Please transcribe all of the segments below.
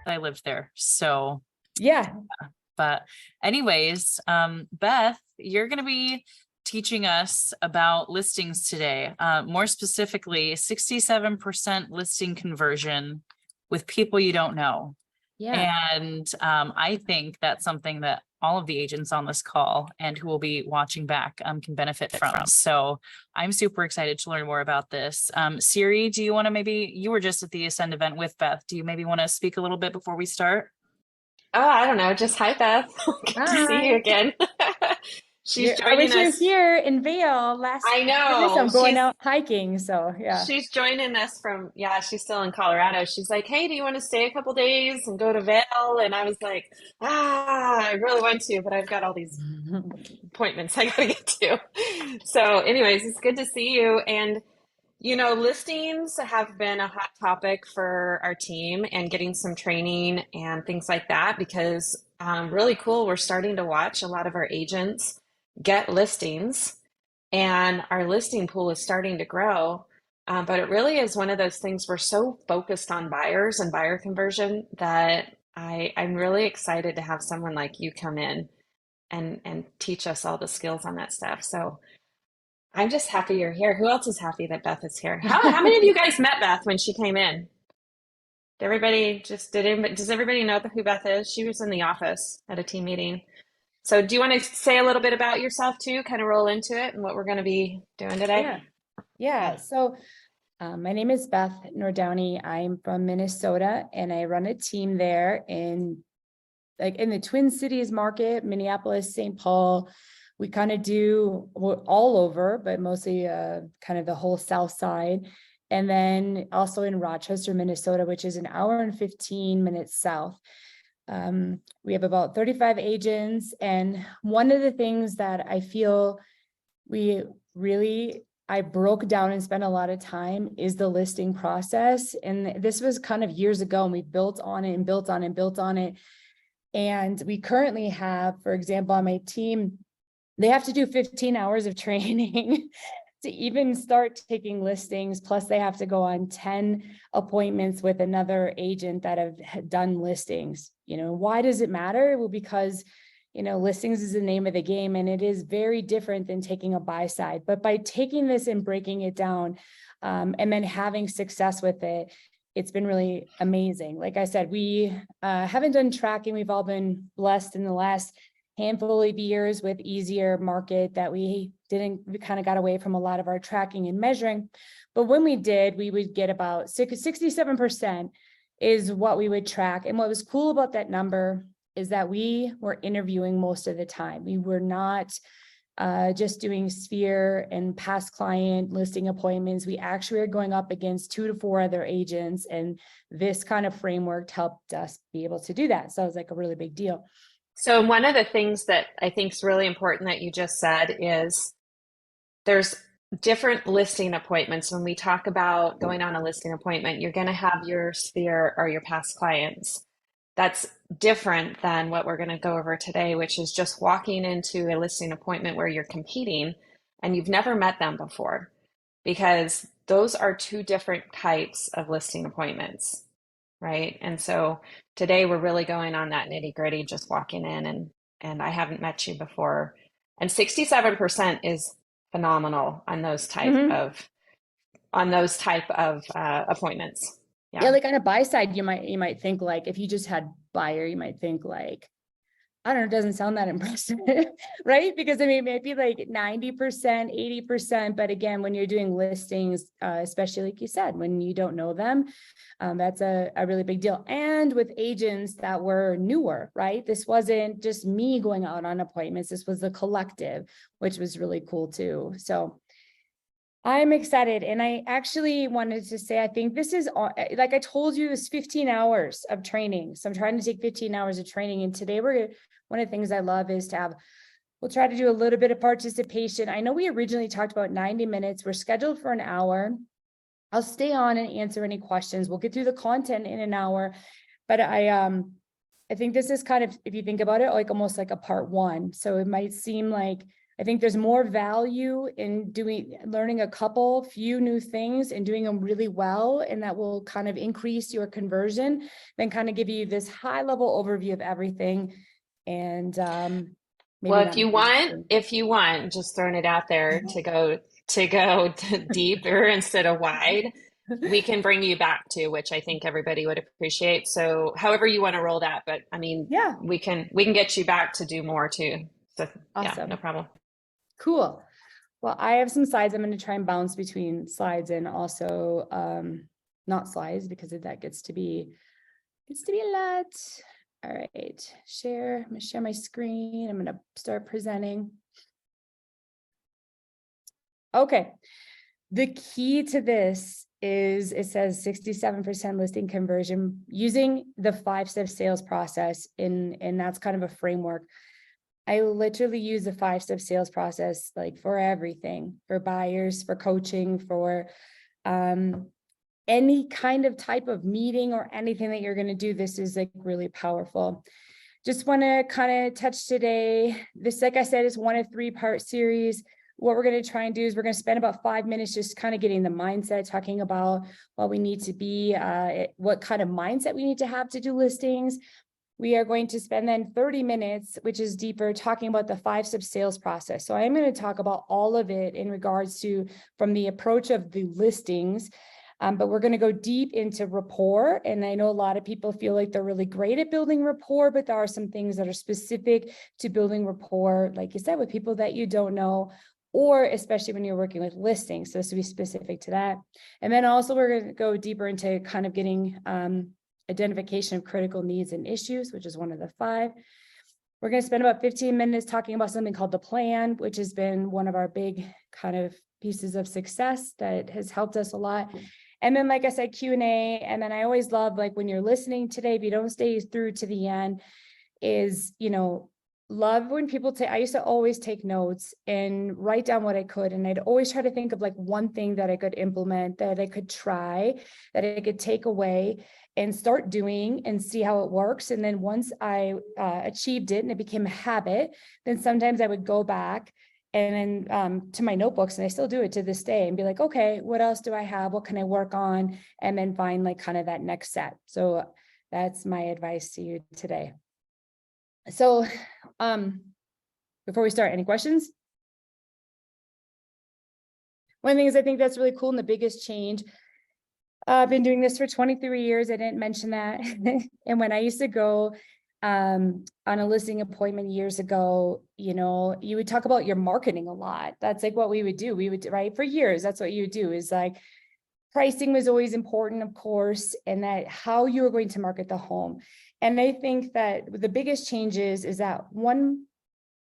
I lived there. So, Yeah. but anyways, Beth, you're going to be teaching us about listings today. More specifically, 67% listing conversion with people you don't know. Yeah. And I think that's something that all of the agents on this call and who will be watching back can benefit from. So I'm super excited to learn more about this. Siri, do you want to you were just at the Ascend event with Beth. Do you maybe want to speak a little bit before we start? Oh, I don't know. Just hi, Beth. Good to see you Hi. again. She's I joining wish you were us. here in Vail last I goodness, know. I'm going out hiking. So yeah. She's joining us from, yeah, she's still in Colorado. She's like, hey, do you want to stay a couple days and go to Vail? And I was like, I really want to, but I've got all these appointments I gotta get to. So, anyways, it's good to see you. And listings have been a hot topic for our team and getting some training and things like that because really cool. We're starting to watch a lot of our agents get listings and our listing pool is starting to grow. But it really is one of those things we're so focused on buyers and buyer conversion that I'm really excited to have someone like you come in and teach us all the skills on that stuff. So I'm just happy you're here. Who else is happy that Beth is here? How many of you guys met Beth when she came in? Does everybody know who Beth is? She was in the office at a team meeting. So do you want to say a little bit about yourself too, kind of roll into it and what we're going to be doing today? Yeah. Yeah. So my name is Beth Nordaune. I'm from Minnesota and I run a team there in the Twin Cities market, Minneapolis, St. Paul. We kind of do all over, but mostly kind of the whole South side. And then also in Rochester, Minnesota, which is an hour and 15 minutes south. We have about 35 agents. And one of the things that I feel I broke down and spent a lot of time is the listing process. And this was kind of years ago, and we built on it and built on it and built on it. And we currently have, for example, on my team, they have to do 15 hours of training to even start taking listings. Plus they have to go on 10 appointments with another agent that have done listings. Why does it matter? Well, because, listings is the name of the game and it is very different than taking a buy side. But by taking this and breaking it down and then having success with it, it's been really amazing. Like I said, we haven't done tracking. We've all been blessed in the last handful of years with easier market that we kind of got away from a lot of our tracking and measuring. But when we did, we would get about 67% is what we would track. And what was cool about that number is that we were interviewing most of the time. We were not just doing sphere and past client listing appointments. We actually are going up against 2 to 4 other agents. And this kind of framework helped us be able to do that. So it was like a really big deal. So one of the things that I think is really important that you just said is there's different listing appointments. When we talk about going on a listing appointment, you're going to have your sphere or your past clients. That's different than what we're going to go over today, which is just walking into a listing appointment where you're competing and you've never met them before, because those are 2 different types of listing appointments, right? And so today we're really going on that nitty gritty, just walking in and I haven't met you before. And 67% is phenomenal on those type of appointments. Yeah, like on a buy side, you might think like if you just had buyer, you might think like, I don't know, it doesn't sound that impressive, right? Because I mean, it might be like 90%, 80%. But again, when you're doing listings, especially like you said, when you don't know them, that's a really big deal. And with agents that were newer, right? This wasn't just me going out on appointments. This was the collective, which was really cool too. So I'm excited. And I actually wanted to say, I think this is, like I told you, it's 15 hours of training. So I'm trying to take 15 hours of training. And today one of the things I love is we'll try to do a little bit of participation. I know we originally talked about 90 minutes. We're scheduled for an hour. I'll stay on and answer any questions. We'll get through the content in an hour. But I think this is kind of, if you think about it, like almost like a part 1. So it might seem like, I think there's more value in learning a few new things and doing them really well. And that will kind of increase your conversion, then kind of give you this high level overview of everything. And maybe Well, not. if you want, just throwing it out there to go deeper instead of wide, we can bring you back to, which I think everybody would appreciate. So however you want to roll that, but I mean, Yeah. we can get you back to do more too. So yeah, Awesome. no problem. Cool. Well, I have some slides. I'm going to try and bounce between slides and also not slides, because that gets to be a lot. All right, I'm going to share my screen. I'm going to start presenting. Okay. The key to this is it says 67% listing conversion using the 5-step sales process, and that's kind of a framework. I literally use the 5-step sales process like for everything, for buyers, for coaching, for any kind of type of meeting or anything that you're going to do. This is like really powerful. Just want to kind of touch today. This, like I said, is 1 of 3-part series. What we're going to try and do is we're going to spend about 5 minutes just kind of getting the mindset, talking about what we need to be, what kind of mindset we need to have to do listings. We are going to spend then 30 minutes, which is deeper, talking about the 5-step sales process. So I'm going to talk about all of it in regards to from the approach of the listings. But we're going to go deep into rapport. And I know a lot of people feel like they're really great at building rapport, but there are some things that are specific to building rapport, like you said, with people that you don't know, or especially when you're working with listings. So this will be specific to that. And then also we're going to go deeper into kind of getting identification of critical needs and issues, which is 1 of the 5. We're going to spend about 15 minutes talking about something called the plan, which has been one of our big kind of pieces of success that has helped us a lot. And then, like I said, Q&A. And then I always love, like, when you're listening today, if you don't stay through to the end, is, love when people I used to always take notes and write down what I could. And I'd always try to think of like one thing that I could implement, that I could try, that I could take away and start doing and see how it works. And then once I achieved it and it became a habit, then sometimes I would go back and then to my notebooks, and I still do it to this day, and be like, okay, what else do I have? What can I work on? And then find like kind of that next set. So that's my advice to you today. So before we start, any questions? One thing is, I think that's really cool, and the biggest change, I've been doing this for 23 years. I didn't mention that. And when I used to go on a listing appointment years ago, you would talk about your marketing a lot. That's like what we would do. We would, right? For years, that's what you would do, is like pricing was always important, of course, and that how you were going to market the home. And I think that the biggest changes is that when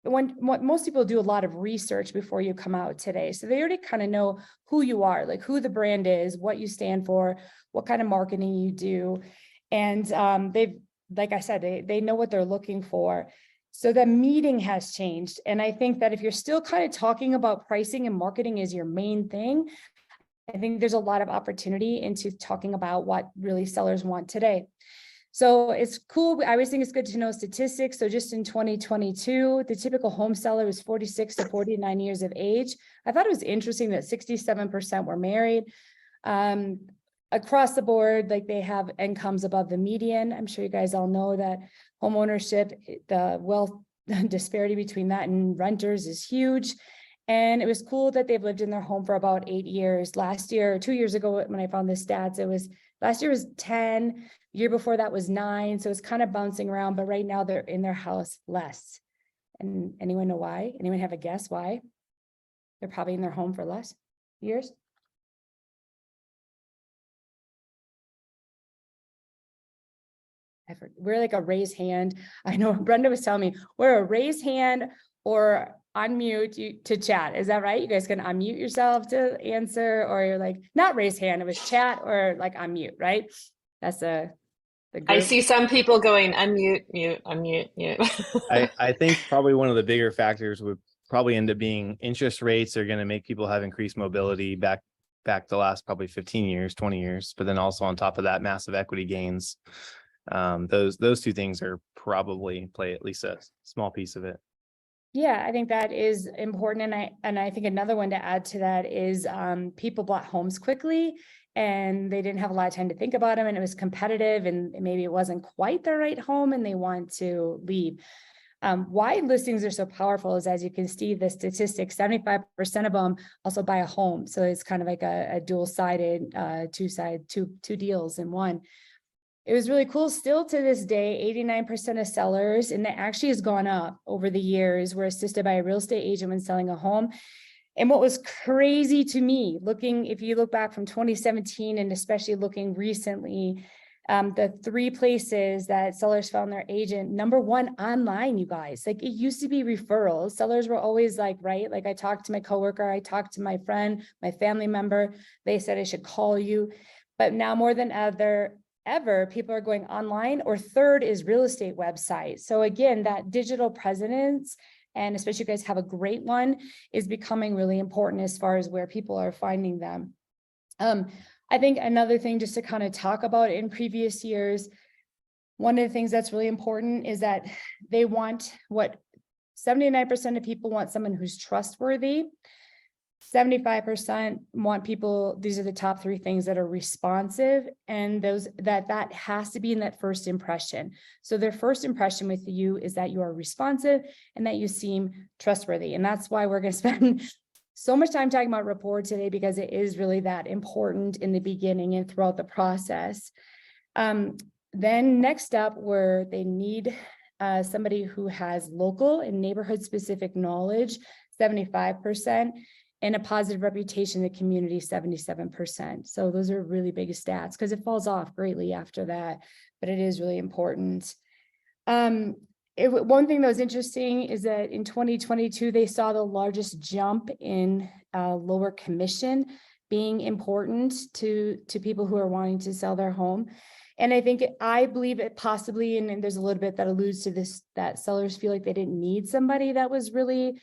most people do a lot of research before you come out today. So they already kind of know who you are, like who the brand is, what you stand for, what kind of marketing you do. And they've, like I said, they know what they're looking for. So the meeting has changed. And I think that if you're still kind of talking about pricing and marketing as your main thing, I think there's a lot of opportunity into talking about what really sellers want today. So it's cool. I always think it's good to know statistics. So just in 2022, the typical home seller was 46 to 49 years of age. I thought it was interesting that 67% were married. Across the board, like, they have incomes above the median. I'm sure you guys all know that home ownership, the wealth disparity between that and renters is huge. And it was cool that they've lived in their home for about 8 years. Last year, 2 years ago, when I found the stats, last year was 10, the year before that was 9. So it's kind of bouncing around, but right now they're in their house less. And anyone know why? Anyone have a guess why? They're probably in their home for less years. We're like a raise hand. I know Brenda was telling me we're a raise hand or unmute to chat. Is that right? You guys can unmute yourself to answer, or you're like, not raise hand, it was chat or like unmute, right? That's the group. I see some people going unmute, mute, unmute, mute. I think probably one of the bigger factors would probably end up being interest rates are going to make people have increased mobility back the last probably 15 years, 20 years. But then also on top of that, massive equity gains. Those two things are probably play at least a small piece of it. Yeah, I think that is important. And I think another one to add to that is people bought homes quickly and they didn't have a lot of time to think about them, and it was competitive and maybe it wasn't quite the right home and they want to leave. Why listings are so powerful is, as you can see, the statistics, 75% of them also buy a home. So it's kind of like a dual-sided, two deals in one. It was really cool. Still to this day, 89% of sellers, and that actually has gone up over the years, were assisted by a real estate agent when selling a home. And what was crazy to me, if you look back from 2017 and especially looking recently, the 3 places that sellers found their agent, number 1, online, you guys. Like, it used to be referrals. Sellers were always like, right? Like, I talked to my coworker, I talked to my friend, my family member, they said I should call you. But now more than ever, people are going online, or third is real estate websites. So again, that digital presence, and especially you guys have a great one, is becoming really important as far as where people are finding them. I think another thing just to kind of talk about in previous years, one of the things that's really important is that they want, what 79% of people want, someone who's trustworthy. 75% want people, these are the top 3 things, that are responsive, and those that has to be in that first impression. So their first impression with you is that you are responsive and that you seem trustworthy. And that's why we're going to spend so much time talking about rapport today, because it is really that important in the beginning and throughout the process. Then next up, where they need somebody who has local and neighborhood specific knowledge, 75%. And a positive reputation in the community, 77%. So those are really big stats, because it falls off greatly after that, but it is really important. One thing that was interesting is that in 2022, they saw the largest jump in lower commission being important to people who are wanting to sell their home. And I believe it possibly, and there's a little bit that alludes to this, that sellers feel like they didn't need somebody that was really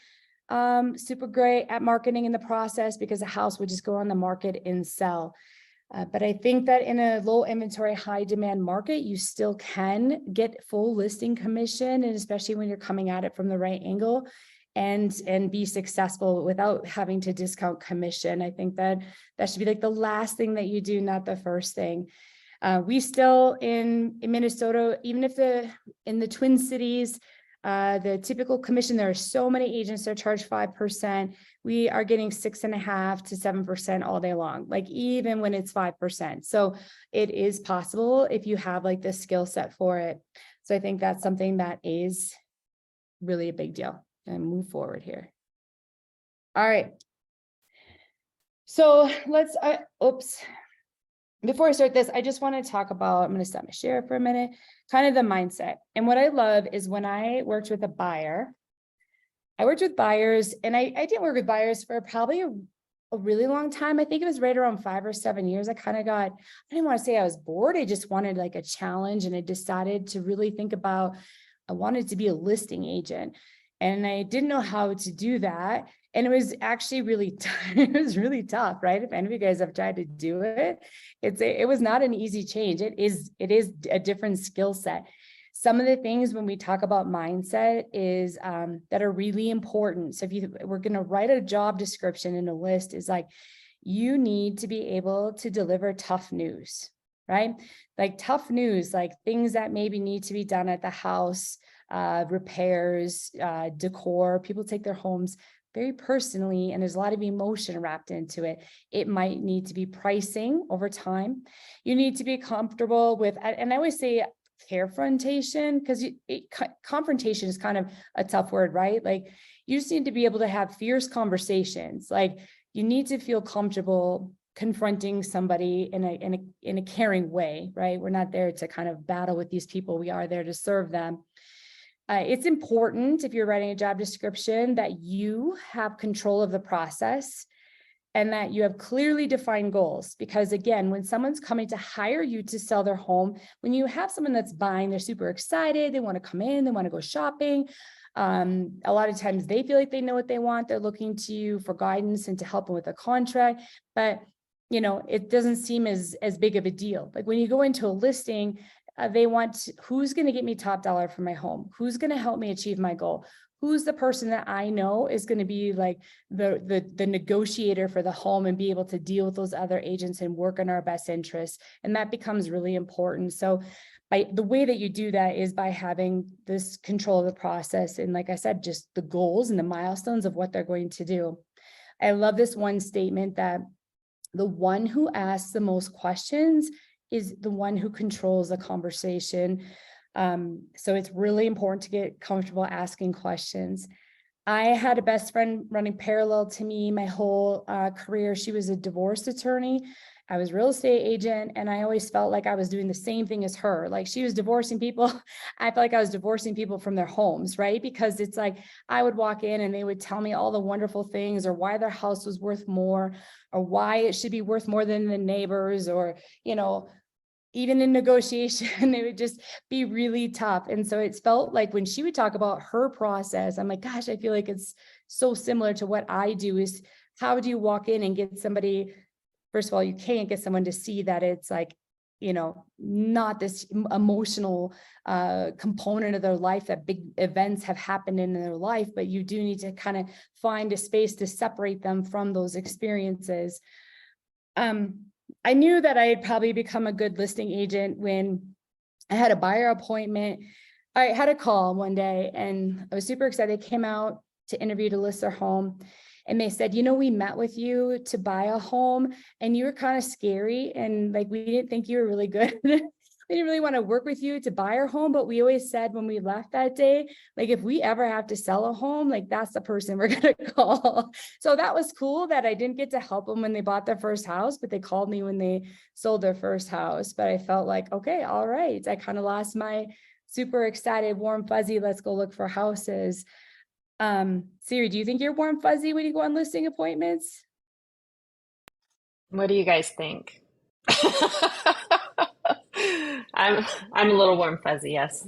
super great at marketing in the process, because a house would just go on the market and sell. But I think that in a low inventory, high demand market, you still can get full listing commission, and especially when you're coming at it from the right angle, and be successful without having to discount commission. I think that should be like the last thing that you do, not the first thing. We still in Minnesota, even if in the Twin Cities, the typical commission, there are so many agents that charge 5%. We are getting 6.5% to 7% all day long, like even when it's 5%. So it is possible if you have like the skill set for it. So I think that's something that is really a big deal. And move forward here. All right. So let's, before I start this, I just want to talk about, I'm going to stop my share for a minute, kind of the mindset. And what I love is when I worked with buyers, and I didn't work with buyers for probably a really long time. I think it was right around 5 or 7 years. I didn't want to say I was bored. I just wanted like a challenge, and I decided to really think about, I wanted to be a listing agent, and I didn't know how to do that. And it was actually really, it was really tough, right? If any of you guys have tried to do it, it was not an easy change. It is a different skill set. Some of the things when we talk about mindset is that are really important. So we're going to write a job description in a list, is like, you need to be able to deliver tough news, right? Like tough news, like things that maybe need to be done at the house, repairs, decor. People take their homes very personally, and there's a lot of emotion wrapped into it. It might need to be pricing over time. You need to be comfortable with, and I always say confrontation, because confrontation is kind of a tough word, right? Like, you just need to be able to have fierce conversations. Like, you need to feel comfortable confronting somebody in a caring way, right? We're not there to kind of battle with these people. We are there to serve them. It's important, if you're writing a job description, that you have control of the process and that you have clearly defined goals. Because again, when someone's coming to hire you to sell their home, when you have someone that's buying, they're super excited, they want to come in, they want to go shopping. A lot of times they feel like they know what they want. They're looking to you for guidance and to help them with a contract. But it doesn't seem as big of a deal. Like when you go into a listing, they want, who's going to get me top dollar for my home? Who's going to help me achieve my goal? who's the person that I know is going to be like the negotiator for the home and be able to deal with those other agents and work in our best interests. And that becomes really important. So by the way that you do that is by having this control of the process. And like I said, just the goals and the milestones of what they're going to do. I love this one statement that the one who asks the most questions is the one who controls the conversation. So it's really important to get comfortable asking questions. I had a best friend running parallel to me my whole career. She was a divorce attorney. I was a real estate agent, and I always felt like I was doing the same thing as her. Like she was divorcing people. I felt like I was divorcing people from their homes, right? Because it's like I would walk in and they would tell me all the wonderful things, or why their house was worth more, or why it should be worth more than the neighbors, or, you know, even in negotiation, it would just be really tough. And so it felt like when she would talk about her process, I'm like, gosh, I feel like it's so similar to what I do. Is how do you walk in and get somebody? First of all, you can't get someone to see that it's like, you know, not this emotional component of their life, that big events have happened in their life, but you do need to kind of find a space to separate them from those experiences. I knew that I had probably become a good listing agent when I had a buyer appointment. I had a call one day and I was super excited. They came out to interview to list their home. And they said, you know, we met with you to buy a home and you were kind of scary. And like, we didn't think you were really good. We didn't really want to work with you to buy our home. But we always said when we left that day, like, if we ever have to sell a home, like that's the person we're going to call. So that was cool that I didn't get to help them when they bought their first house, but they called me when they sold their first house. But I felt like, okay, all right. I kind of lost my super excited, warm, fuzzy, let's go look for houses. Siri, do you think you're warm fuzzy when you go on listing appointments? What do you guys think? I'm a little warm fuzzy, yes.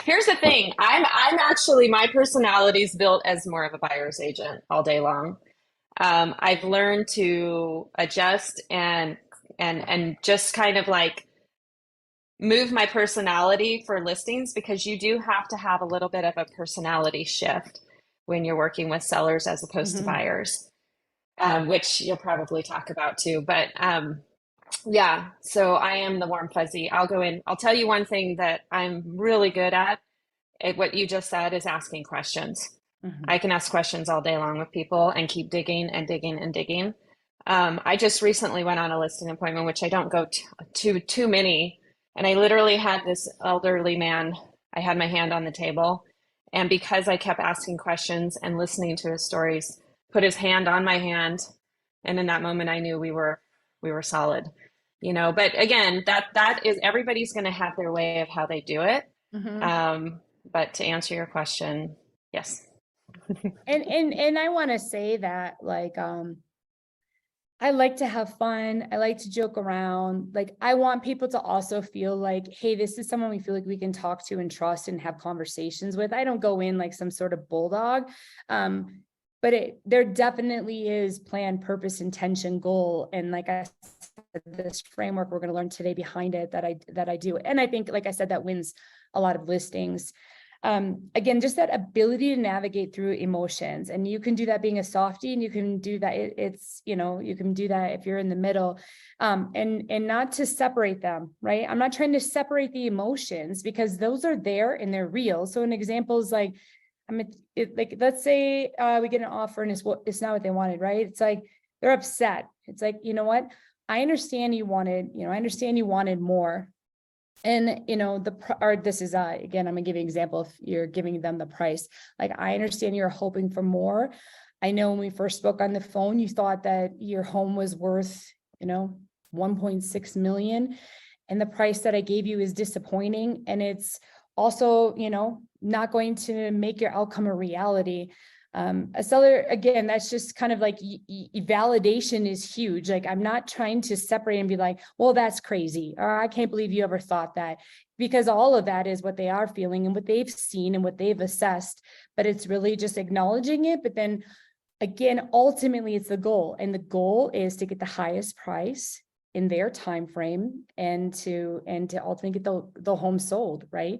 Here's the thing. I'm actually, my personality's built as more of a buyer's agent all day long. I've learned to adjust and just kind of like move my personality for listings, because you do have to have a little bit of a personality shift when you're working with sellers as opposed to buyers, which you'll probably talk about too. But yeah, so I am the warm fuzzy. I'll go in. I'll tell you one thing that I'm really good at what you just said is asking questions. I can ask questions all day long with people and keep digging and digging and digging. I just recently went on a listing appointment, which I don't go to too many. And I literally had this elderly man, I had my hand on the table. And because I kept asking questions and listening to his stories, put his hand on my hand. And in that moment, I knew we were solid, you know. But again, that is, everybody's going to have their way of how they do it. But to answer your question, yes. And I want to say that, like, I like to have fun. I like to joke around. Like, I want people to also feel like, hey, this is someone we feel like we can talk to and trust and have conversations with. I don't go in like some sort of bulldog. But there definitely is plan, purpose, intention, goal. And like I said, this framework we're going to learn today behind it that I do. And I think, like I said, that wins a lot of listings. Again, just that ability to navigate through emotions, and you can do that being a softie, and you can do that. It's, you know, you can do that if you're in the middle, and not to separate them, right? I'm not trying to separate the emotions, because those are there and they're real. So an example is like, like, let's say we get an offer and it's not what they wanted, right? It's like, they're upset. It's like, you know what? I understand you wanted more. And, you know, this is, again, I'm gonna give you an example. If you're giving them the price, like, I understand you're hoping for more. I know when we first spoke on the phone, you thought that your home was worth, you know, 1.6 million. And the price that I gave you is disappointing. And it's also, you know, not going to make your outcome a reality. A seller, again, that's just kind of like validation is huge. Like, I'm not trying to separate and be like, well, that's crazy, or I can't believe you ever thought that, because all of that is what they are feeling and what they've seen and what they've assessed. But it's really just acknowledging it. But then again, ultimately it's the goal, and the goal is to get the highest price in their time frame and to ultimately get the home sold, right?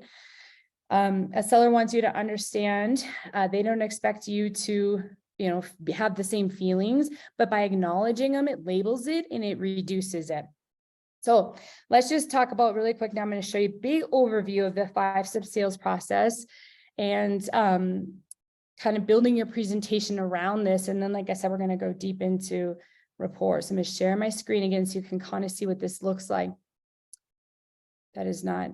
A seller wants you to understand, they don't expect you to, you know, have the same feelings, but by acknowledging them, it labels it and it reduces it. So let's just talk about really quick. Now I'm going to show you a big overview of the 5-step sales process and kind of building your presentation around this. And then, like I said, we're going to go deep into rapport. So I'm going to share my screen again so you can kind of see what this looks like. That's not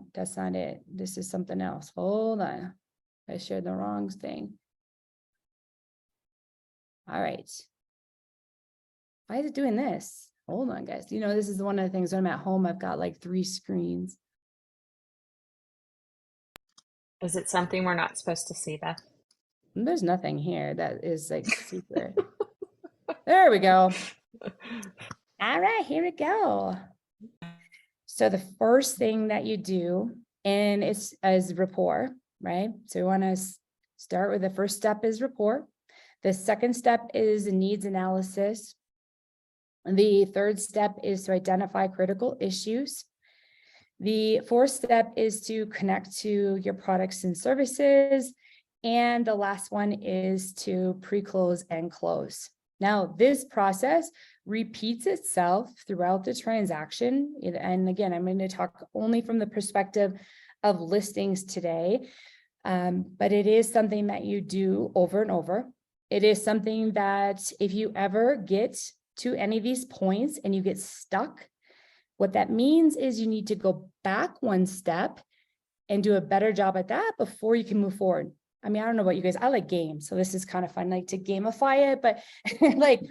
it. This is something else. Hold on. I shared the wrong thing. All right. Why is it doing this? Hold on, guys. You know, this is one of the things when I'm at home, I've got like 3 screens. Is it something we're not supposed to see, Beth? There's nothing here that is like secret. There we go. All right, here we go. So the first thing that you do, and it's as rapport, right? So we want to start with the first step is rapport. The second step is needs analysis. The third step is to identify critical issues. The fourth step is to connect to your products and services. And the last one is to pre-close and close. Now, this process repeats itself throughout the transaction. And again, I'm going to talk only from the perspective of listings today, but it is something that you do over and over. It is something that if you ever get to any of these points and you get stuck, what that means is you need to go back one step and do a better job at that before you can move forward. I mean, I don't know about you guys. I like games, so this is kind of fun, like to gamify it. But like,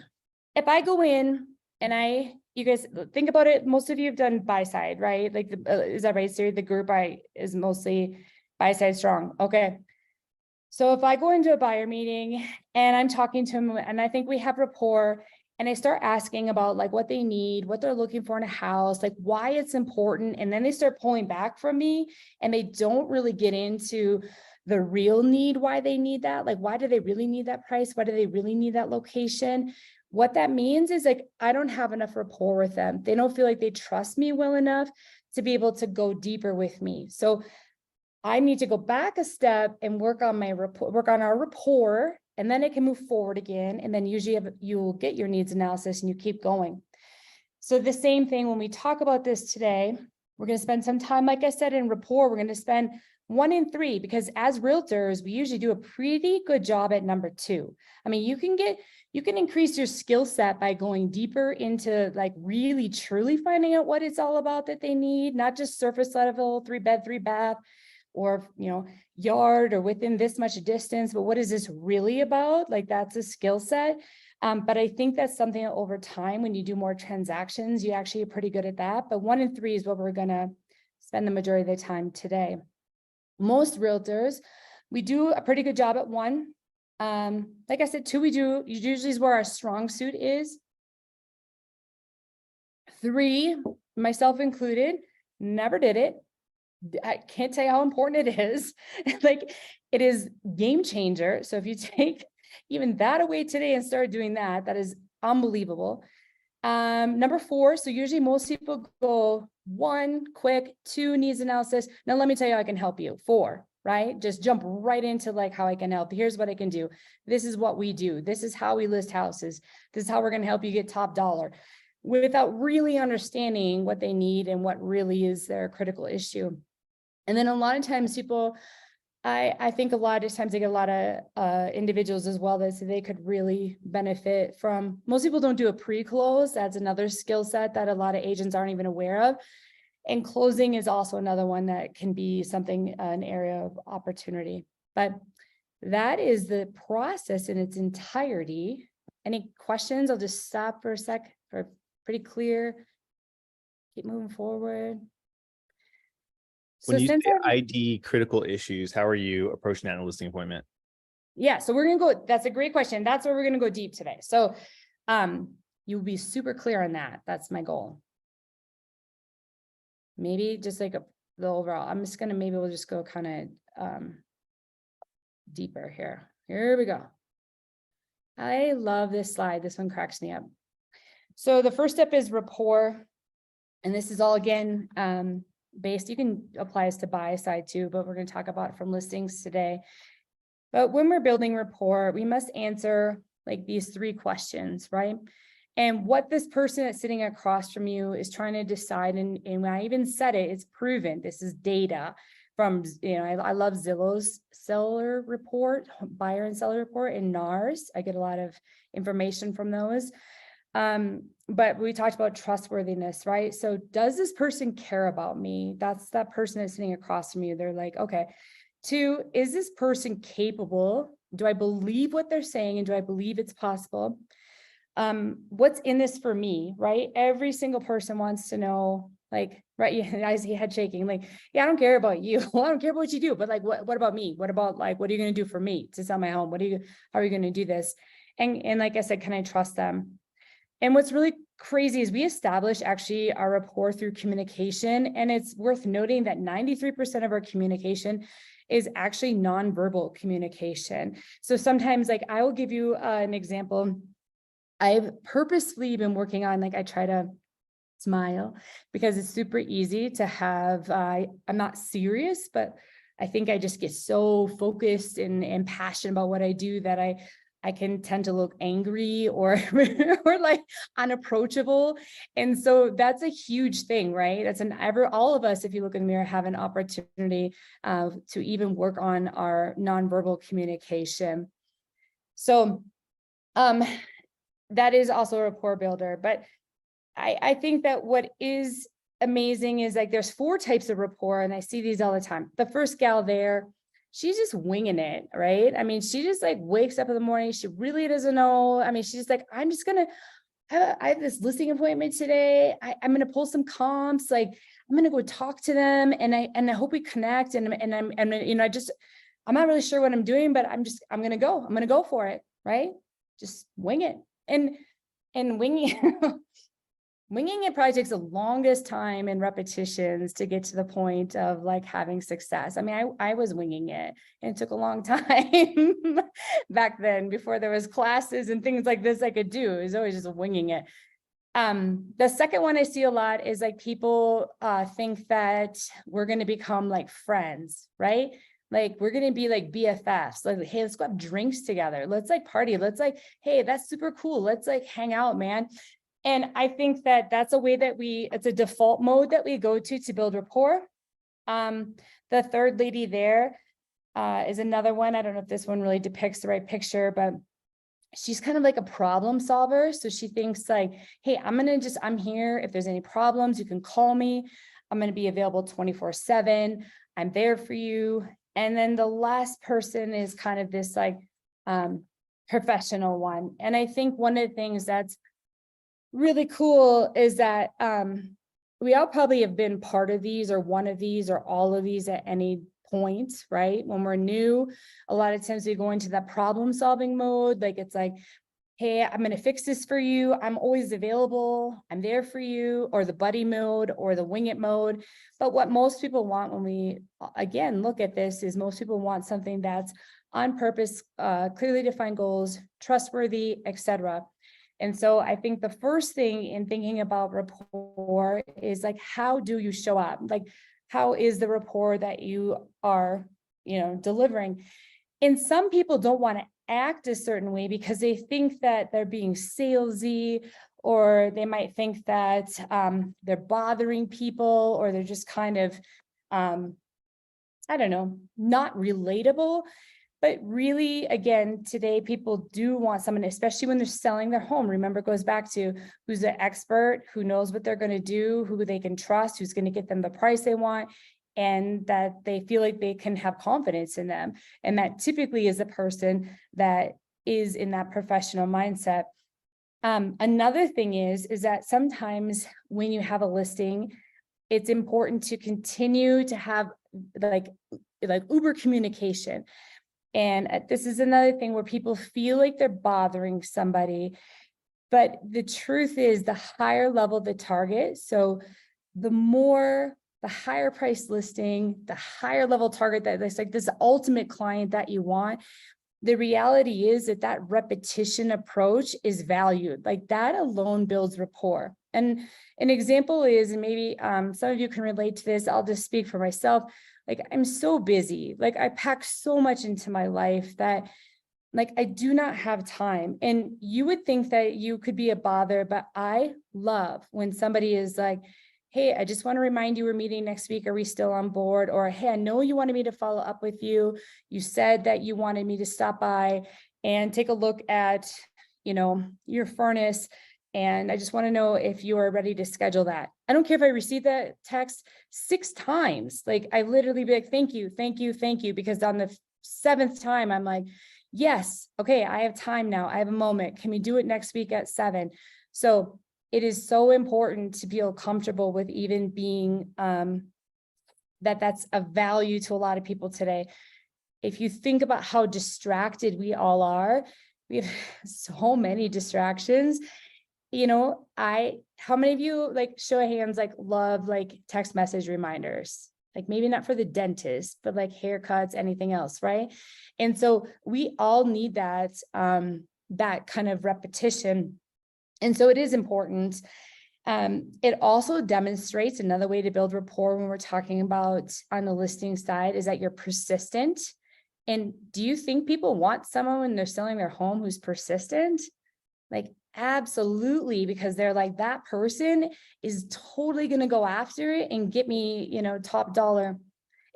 if I go in and you guys think about it, most of you have done buy side, right? Like, is that right, Siri? The group is mostly buy side strong. Okay. So if I go into a buyer meeting and I'm talking to them and I think we have rapport, and I start asking about like what they need, what they're looking for in a house, like why it's important. And then they start pulling back from me and they don't really get into the real need, why they need that. Like, why do they really need that price? Why do they really need that location? What that means is like, I don't have enough rapport with them. They don't feel like they trust me well enough to be able to go deeper with me. So I need to go back a step and work on my rapport, work on our rapport, and then it can move forward again. And then usually you'll get your needs analysis and you keep going. So the same thing when we talk about this today, we're going to spend some time, like I said, in rapport. We're going to spend 1 in 3 because as realtors, we usually do a pretty good job at number 2. I mean, you can increase your skill set by going deeper into like really truly finding out what it's all about that they need, not just surface level, 3-bed, 3-bath, or, you know, yard or within this much distance, but what is this really about? Like, that's a skill set. But I think that's something that over time, when you do more transactions, you actually are pretty good at that. But 1 in 3 is what we're going to spend the majority of the time today. Most realtors, we do a pretty good job at 1. Like I said, 2, we do usually is where our strong suit is. 3, myself included, never did it. I can't tell you how important it is. Like, it is game changer. So if you take even that away today and start doing that, that is unbelievable. Number 4. So usually most people go 1, quick, 2, needs analysis. Now let me tell you how I can help you. 4, right? Just jump right into like how I can help. Here's what I can do. This is what we do. This is how we list houses. This is how we're going to help you get top dollar, without really understanding what they need and what really is their critical issue. And then a lot of times people, I think a lot of times they get a lot of individuals as well that they could really benefit from. Most people don't do a pre-close. That's another skill set that a lot of agents aren't even aware of. And closing is also another one that can be something, an area of opportunity. But that is the process in its entirety. Any questions? I'll just stop for a sec. For pretty clear. Keep moving forward. When you say I ID critical issues, how are you approaching that in a listing appointment? Yeah, so we're gonna go, that's a great question. That's where we're gonna go deep today. So you'll be super clear on that. That's my goal. Maybe just like the overall, I'm just gonna, maybe we'll just go kind of deeper here. Here we go. I love this slide. This one cracks me up. So the first step is rapport. And this is all, again, based, you can apply this to buy side too, but we're going to talk about from listings today. But when we're building rapport, we must answer like these 3 questions, right? And what this person that's sitting across from you is trying to decide, and when I even said it, it's proven. This is data from, I love Zillow's seller report, buyer and seller report, and NARS. I get a lot of information from those. But we talked about trustworthiness, right? So does this person care about me? That's that person that's sitting across from you. They're like, okay. 2, is this person capable? Do I believe what they're saying? And do I believe it's possible? What's in this for me, right? Every single person wants to know, like, right? Yeah, I see head shaking, like, yeah, I don't care about you. Well, I don't care about what you do, but like, what about me? What about like, what are you going to do for me to sell my home? How are you going to do this? And like I said, can I trust them? And what's really crazy is we establish actually our rapport through communication. And it's worth noting that 93% of our communication is actually nonverbal communication. So sometimes, like, I will give you an example. I've purposefully been working on, like, I try to smile because it's super easy to have, I'm not serious, but I think I just get so focused and passionate about what I do that I can tend to look angry or or like unapproachable. And so that's a huge thing, right? That's all of us, if you look in the mirror, have an opportunity to even work on our nonverbal communication. So that is also a rapport builder. But I think that what is amazing is, like, there's 4 types of rapport, and I see these all the time. The first gal there, she's just winging it, right? I mean, she just like wakes up in the morning. She really doesn't know. I mean, she's just like, I have this listing appointment today. I'm going to pull some comps. Like, I'm going to go talk to them, and I hope we connect. And I'm not really sure what I'm doing, but I'm going to go for it. Right. Just wing it. And winging it probably takes the longest time and repetitions to get to the point of like having success. I mean, I was winging it, and it took a long time back then, before there was classes and things like this I could do. It was always just winging it. The second one I see a lot is, like, people think that we're going to become like friends, right? Like, we're going to be like BFFs, like, hey, let's go have drinks together. Let's like party. Let's like, hey, that's super cool. Let's like hang out, man. And I think that that's a way that it's a default mode that we go to build rapport. The third lady there is another one. I don't know if this one really depicts the right picture, but she's kind of like a problem solver. So she thinks like, hey, I'm here. If there's any problems, you can call me. I'm going to be available 24/7. I'm there for you. And then the last person is kind of this like professional one. And I think one of the things that's really cool is that we all probably have been part of these, or one of these, or all of these at any point, right? When we're new, a lot of times we go into that problem solving mode. Like, it's like, hey, I'm going to fix this for you. I'm always available. I'm there for you. Or the buddy mode, or the wing it mode. But what most people want when we, again, look at this, is most people want something that's on purpose, clearly defined goals, trustworthy, etc. And so I think the first thing in thinking about rapport is, like, how do you show up? Like, how is the rapport that you are, delivering? And some people don't want to act a certain way because they think that they're being salesy, or they might think that they're bothering people, or they're just kind of, I don't know, not relatable. But really, again, today people do want someone, especially when they're selling their home. Remember, it goes back to who's an expert, who knows what they're going to do, who they can trust, who's going to get them the price they want, and that they feel like they can have confidence in them. And that typically is a person that is in that professional mindset. Another thing is that sometimes when you have a listing, it's important to continue to have like Uber communication. And this is another thing where people feel like they're bothering somebody. But the truth is, the higher level the target, so the higher price listing, the higher level target, that it's like this ultimate client that you want, the reality is that that repetition approach is valued. Like that alone builds rapport. And an example is, and maybe some of you can relate to this, I'll just speak for myself. Like I'm so busy, like I pack so much into my life that like I do not have time. And you would think that you could be a bother, but I love when somebody is like, hey, I just want to remind you we're meeting next week. Are we still on board? Or, hey, I know you wanted me to follow up with you. You said that you wanted me to stop by and take a look at, you know, your furnace. And I just want to know if you are ready to schedule that. I don't care if I receive that text 6 times. Like I literally be like, thank you, thank you, thank you. Because on the 7th time, I'm like, yes, okay, I have time now. I have a moment. Can we do it next week at 7? So it is so important to feel comfortable with even being that's a value to a lot of people today. If you think about how distracted we all are, we have so many distractions. You know, how many of you, like, show of hands, like love like text message reminders? Like maybe not for the dentist, but like haircuts, anything else, right? And so we all need that that kind of repetition. And so it is important. It also demonstrates another way to build rapport when we're talking about on the listing side is that you're persistent. And do you think people want someone when they're selling their home who's persistent? Like absolutely, because they're like, that person is totally going to go after it and get me, you know, top dollar.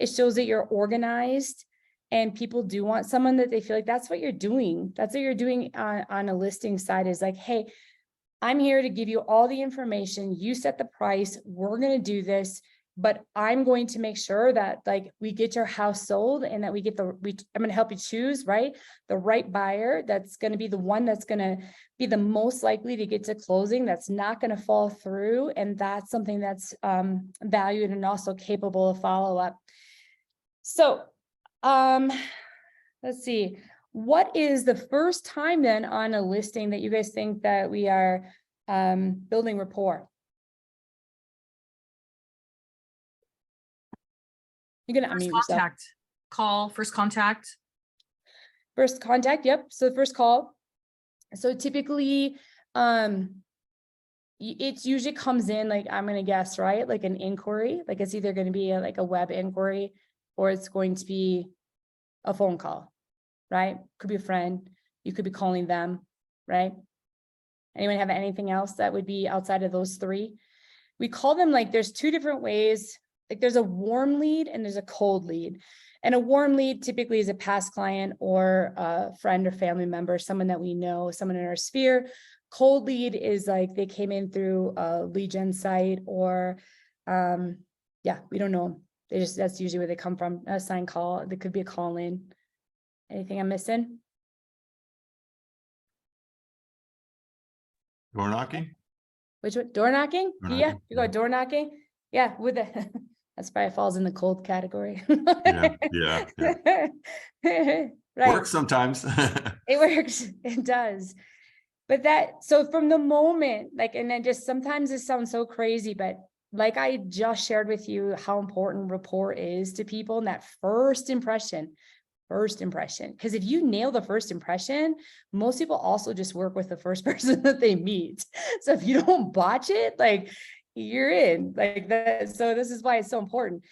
It shows that you're organized and people do want someone that they feel like that's what you're doing. That's what you're doing on a listing side is like, hey, I'm here to give you all the information. You set the price. We're going to do this, but I'm going to make sure that like we get your house sold and that we get I'm going to help you choose, right? The right buyer. That's going to be the one that's going to be the most likely to get to closing. That's not going to fall through. And that's something that's valued and also capable of follow up. So let's see. What is the first time then on a listing that you guys think that we are building rapport? You're gonna unmute yourself. Contact, call, first contact. First contact, yep. So first call. So typically, it usually comes in like, I'm gonna guess, right? Like an inquiry, like it's either gonna be like a web inquiry or it's going to be a phone call. Right? Could be a friend. You could be calling them, right? Anyone have anything else that would be outside of those 3? We call them like, there's 2 different ways. Like there's a warm lead and there's a cold lead. And a warm lead typically is a past client or a friend or family member, someone that we know, someone in our sphere. Cold lead is like they came in through a lead gen site or yeah, we don't know. That's usually where they come from, a sign call. There could be a call in. Anything I'm missing? Door knocking? Which one? Door knocking? Door Yeah, knocking, you go yeah. door knocking. Yeah, with the that's probably falls in the cold category. Yeah. Right. Works sometimes. It works. It does. But so from the moment, like, and then just sometimes it sounds so crazy, but like I just shared with you how important rapport is to people and that first impression. Because if you nail the first impression, most people also just work with the first person that they meet. So if you don't botch it, like you're in like that. So this is why it's so important.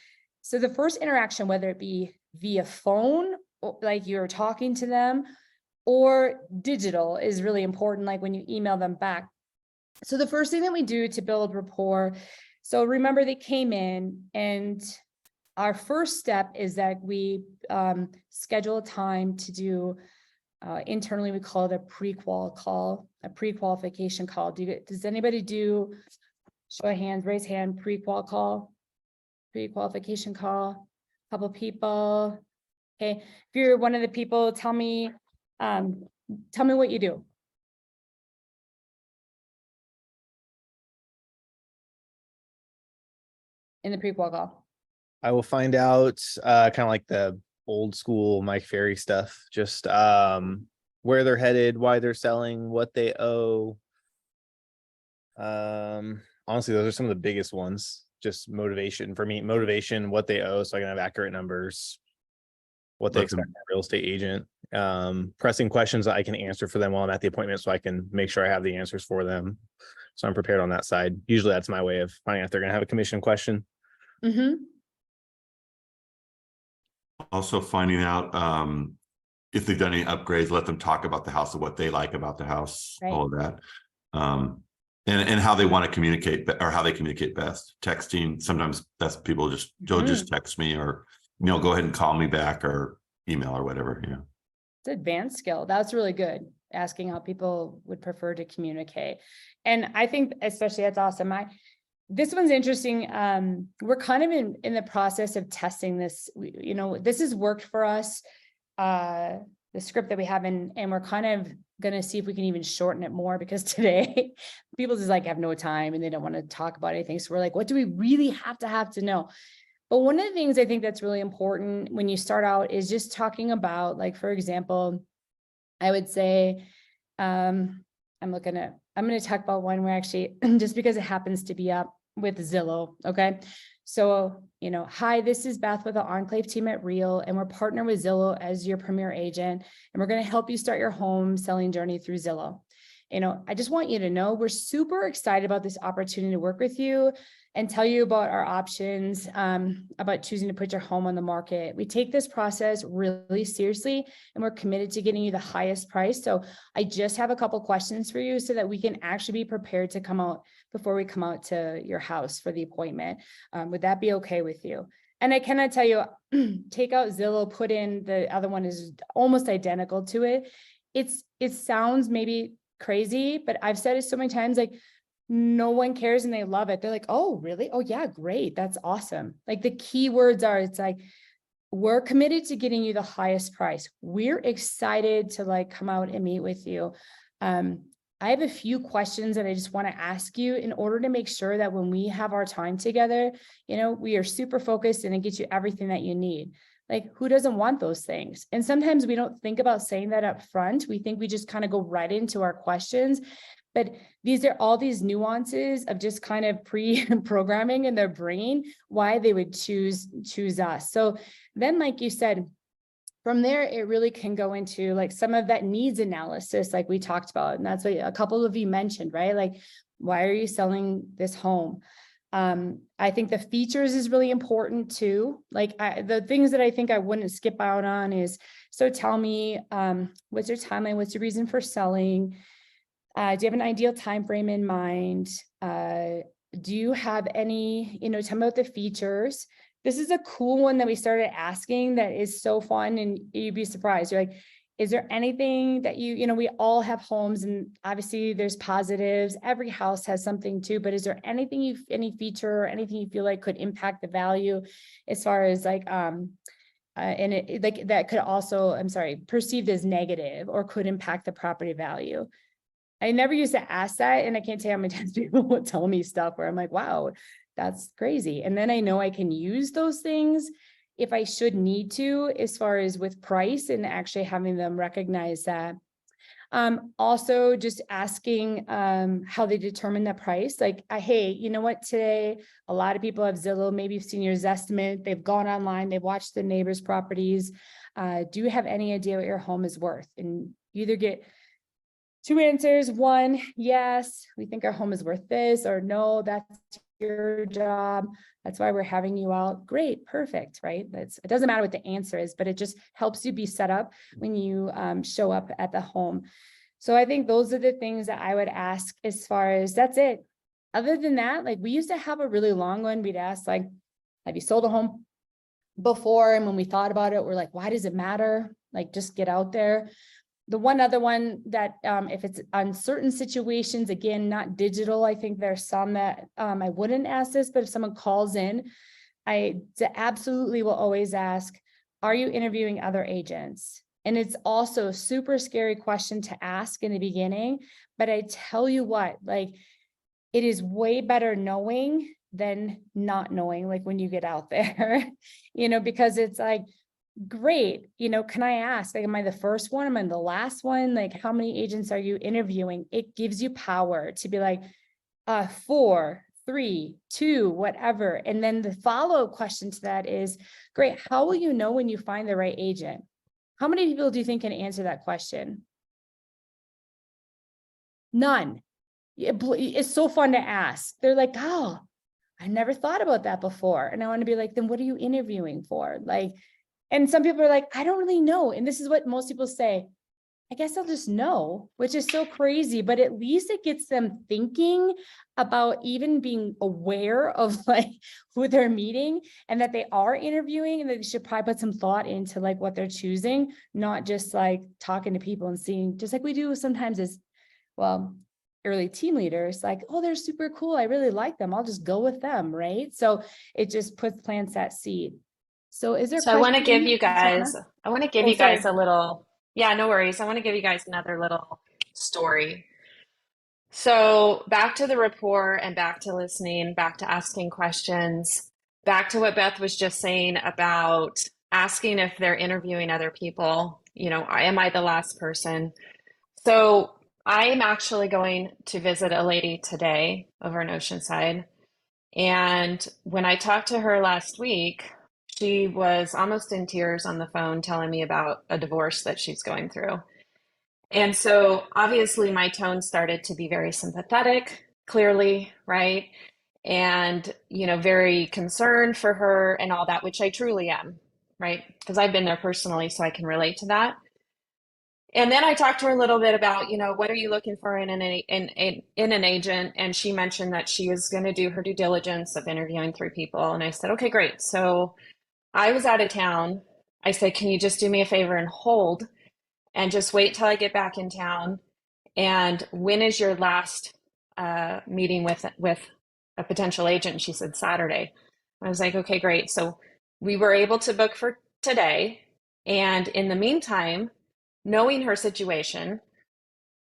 So the first interaction, whether it be via phone, like you're talking to them, or digital is really important, like when you email them back. So the first thing that we do to build rapport, so remember they came in and our first step is that we schedule a time to do, internally we call it a pre-qual call, a pre-qualification call. Does anybody do, show of hands, raise hand, pre-qual call, pre-qualification call? Couple people. Okay, if you're one of the people, tell me what you do. In the pre-qual call. I will find out kind of like the old school Mike Ferry stuff, just where they're headed, why they're selling, what they owe. Honestly, those are some of the biggest ones. Just motivation for me, what they owe, so I can have accurate numbers, what they expect from a real estate agent. pressing questions that I can answer for them while I'm at the appointment, so I can make sure I have the answers for them. So I'm prepared on that side. Usually that's my way of finding out if they're gonna have a commission question. Also finding out if they've done any upgrades, let them talk about the house and what they like about the house, Right. all of that. And how they want to communicate or how they communicate best. Texting, sometimes that's people they'll just text me or, go ahead and call me back or email or whatever, It's advanced skill. That's really good. Asking how people would prefer to communicate. And I think especially that's awesome. This one's interesting. We're kind of in the process of testing this. This has worked for us. The script that we have and we're kind of going to see if we can even shorten it more, because today people just have no time and they don't want to talk about anything. So we're like, what do we really have to know? But one of the things I think that's really important when you start out is just talking about, for example, I would say, I'm going to talk about one where actually, just because it happens to be up with Zillow. Okay. So, hi, this is Beth with the Enclave team at Real, and we're partnered with Zillow as your premier agent, and we're going to help you start your home selling journey through Zillow. I just want you to know we're super excited about this opportunity to work with you and tell you about our options, about choosing to put your home on the market. We take this process really seriously, and we're committed to getting you the highest price. So I just have a couple questions for you so that we can actually be prepared to come out before we come out to your house for the appointment. Would that be okay with you? And I cannot tell you, take out Zillow, put in the other one is almost identical to it. It sounds maybe crazy, but I've said it so many times, no one cares and they love it. They're like, oh, really? Oh yeah, great. That's awesome. The key words are, we're committed to getting you the highest price. We're excited to come out and meet with you. I have a few questions that I just want to ask you in order to make sure that when we have our time together, we are super focused and it gets you everything that you need. Who doesn't want those things? And sometimes we don't think about saying that up front. We think we just kind of go right into our questions. But these are all these nuances of just kind of pre-programming in their brain why they would choose us. So then, like you said, from there, it really can go into some of that needs analysis, like we talked about. And that's what a couple of you mentioned, right? Why are you selling this home? I think the features is really important too. The things that I think I wouldn't skip out on is, so tell me, what's your timeline? What's your reason for selling? Do you have an ideal time frame in mind? Do you have any, tell me about the features. This is a cool one that we started asking that is so fun, and you'd be surprised. You're like, is there anything that we all have homes, and obviously there's positives. Every house has something too, but is there anything any feature or anything you feel like could impact the value as far as and it that could also, perceived as negative or could impact the property value? I never used to ask that, and I can't tell you how many times people would tell me stuff where I'm like, wow, that's crazy. And then I know I can use those things if I should need to, as far as with price and actually having them recognize that. Also just asking how they determine the price. Hey, you know what, today, a lot of people have Zillow, maybe you've seen your Zestimate, they've gone online, they've watched the neighbors' properties. Do you have any idea what your home is worth? And you either get two answers. One, yes, we think our home is worth this, or no, that's your job. That's why we're having you out. Great, perfect, right? It doesn't matter what the answer is, but it just helps you be set up when you show up at the home. So I think those are the things that I would ask as far as that's it. Other than that, we used to have a really long one. We'd ask have you sold a home before? And when we thought about it, we're like, why does it matter? Just get out there. The one other one that if it's on certain situations, again, not digital, I think there's some that I wouldn't ask this, but if someone calls in, I absolutely will always ask, are you interviewing other agents? And it's also a super scary question to ask in the beginning, but I tell you what, it is way better knowing than not knowing, when you get out there, because it's great. Can I ask, am I the first one? Am I the last one? How many agents are you interviewing? It gives you power to be 4, 3, 2, whatever. And then the follow-up question to that is, great, how will you know when you find the right agent? How many people do you think can answer that question? None. It's so fun to ask. They're like, oh, I never thought about that before. And I want to be like, then what are you interviewing for? Like, and some people are like, I don't really know. And this is what most people say. I guess I'll just know, which is so crazy, but at least it gets them thinking about even being aware of like who they're meeting and that they are interviewing and that they should probably put some thought into like what they're choosing, not just like talking to people and seeing, just like we do sometimes as well, early team leaders, like, oh, they're super cool. I really like them. I'll just go with them. Right. So it just plants that seed. So is there, So I want to give you questions? guys, I want to give Oh, you guys sorry. a little, yeah, no worries. I want to give you guys another little story. So back to the rapport and back to listening, back to asking questions, back to what Beth was just saying about asking if they're interviewing other people. You know, am I the last person? So I am actually going to visit a lady today over in Oceanside. And when I talked to her last week, she was almost in tears on the phone telling me about a divorce that she's going through. And so obviously my tone started to be very sympathetic, clearly, right? And, you know, very concerned for her and all that, which I truly am, right? Because I've been there personally, so I can relate to that. And then I talked to her a little bit about, you know, what are you looking for in an agent? And she mentioned that she was going to do her due diligence of interviewing 3 people. And I said, okay, great. So I was out of town. I said, can you just do me a favor and hold and just wait till I get back in town? And when is your last meeting with a potential agent? And she said Saturday. I was like, okay, great. So we were able to book for today. And in the meantime, knowing her situation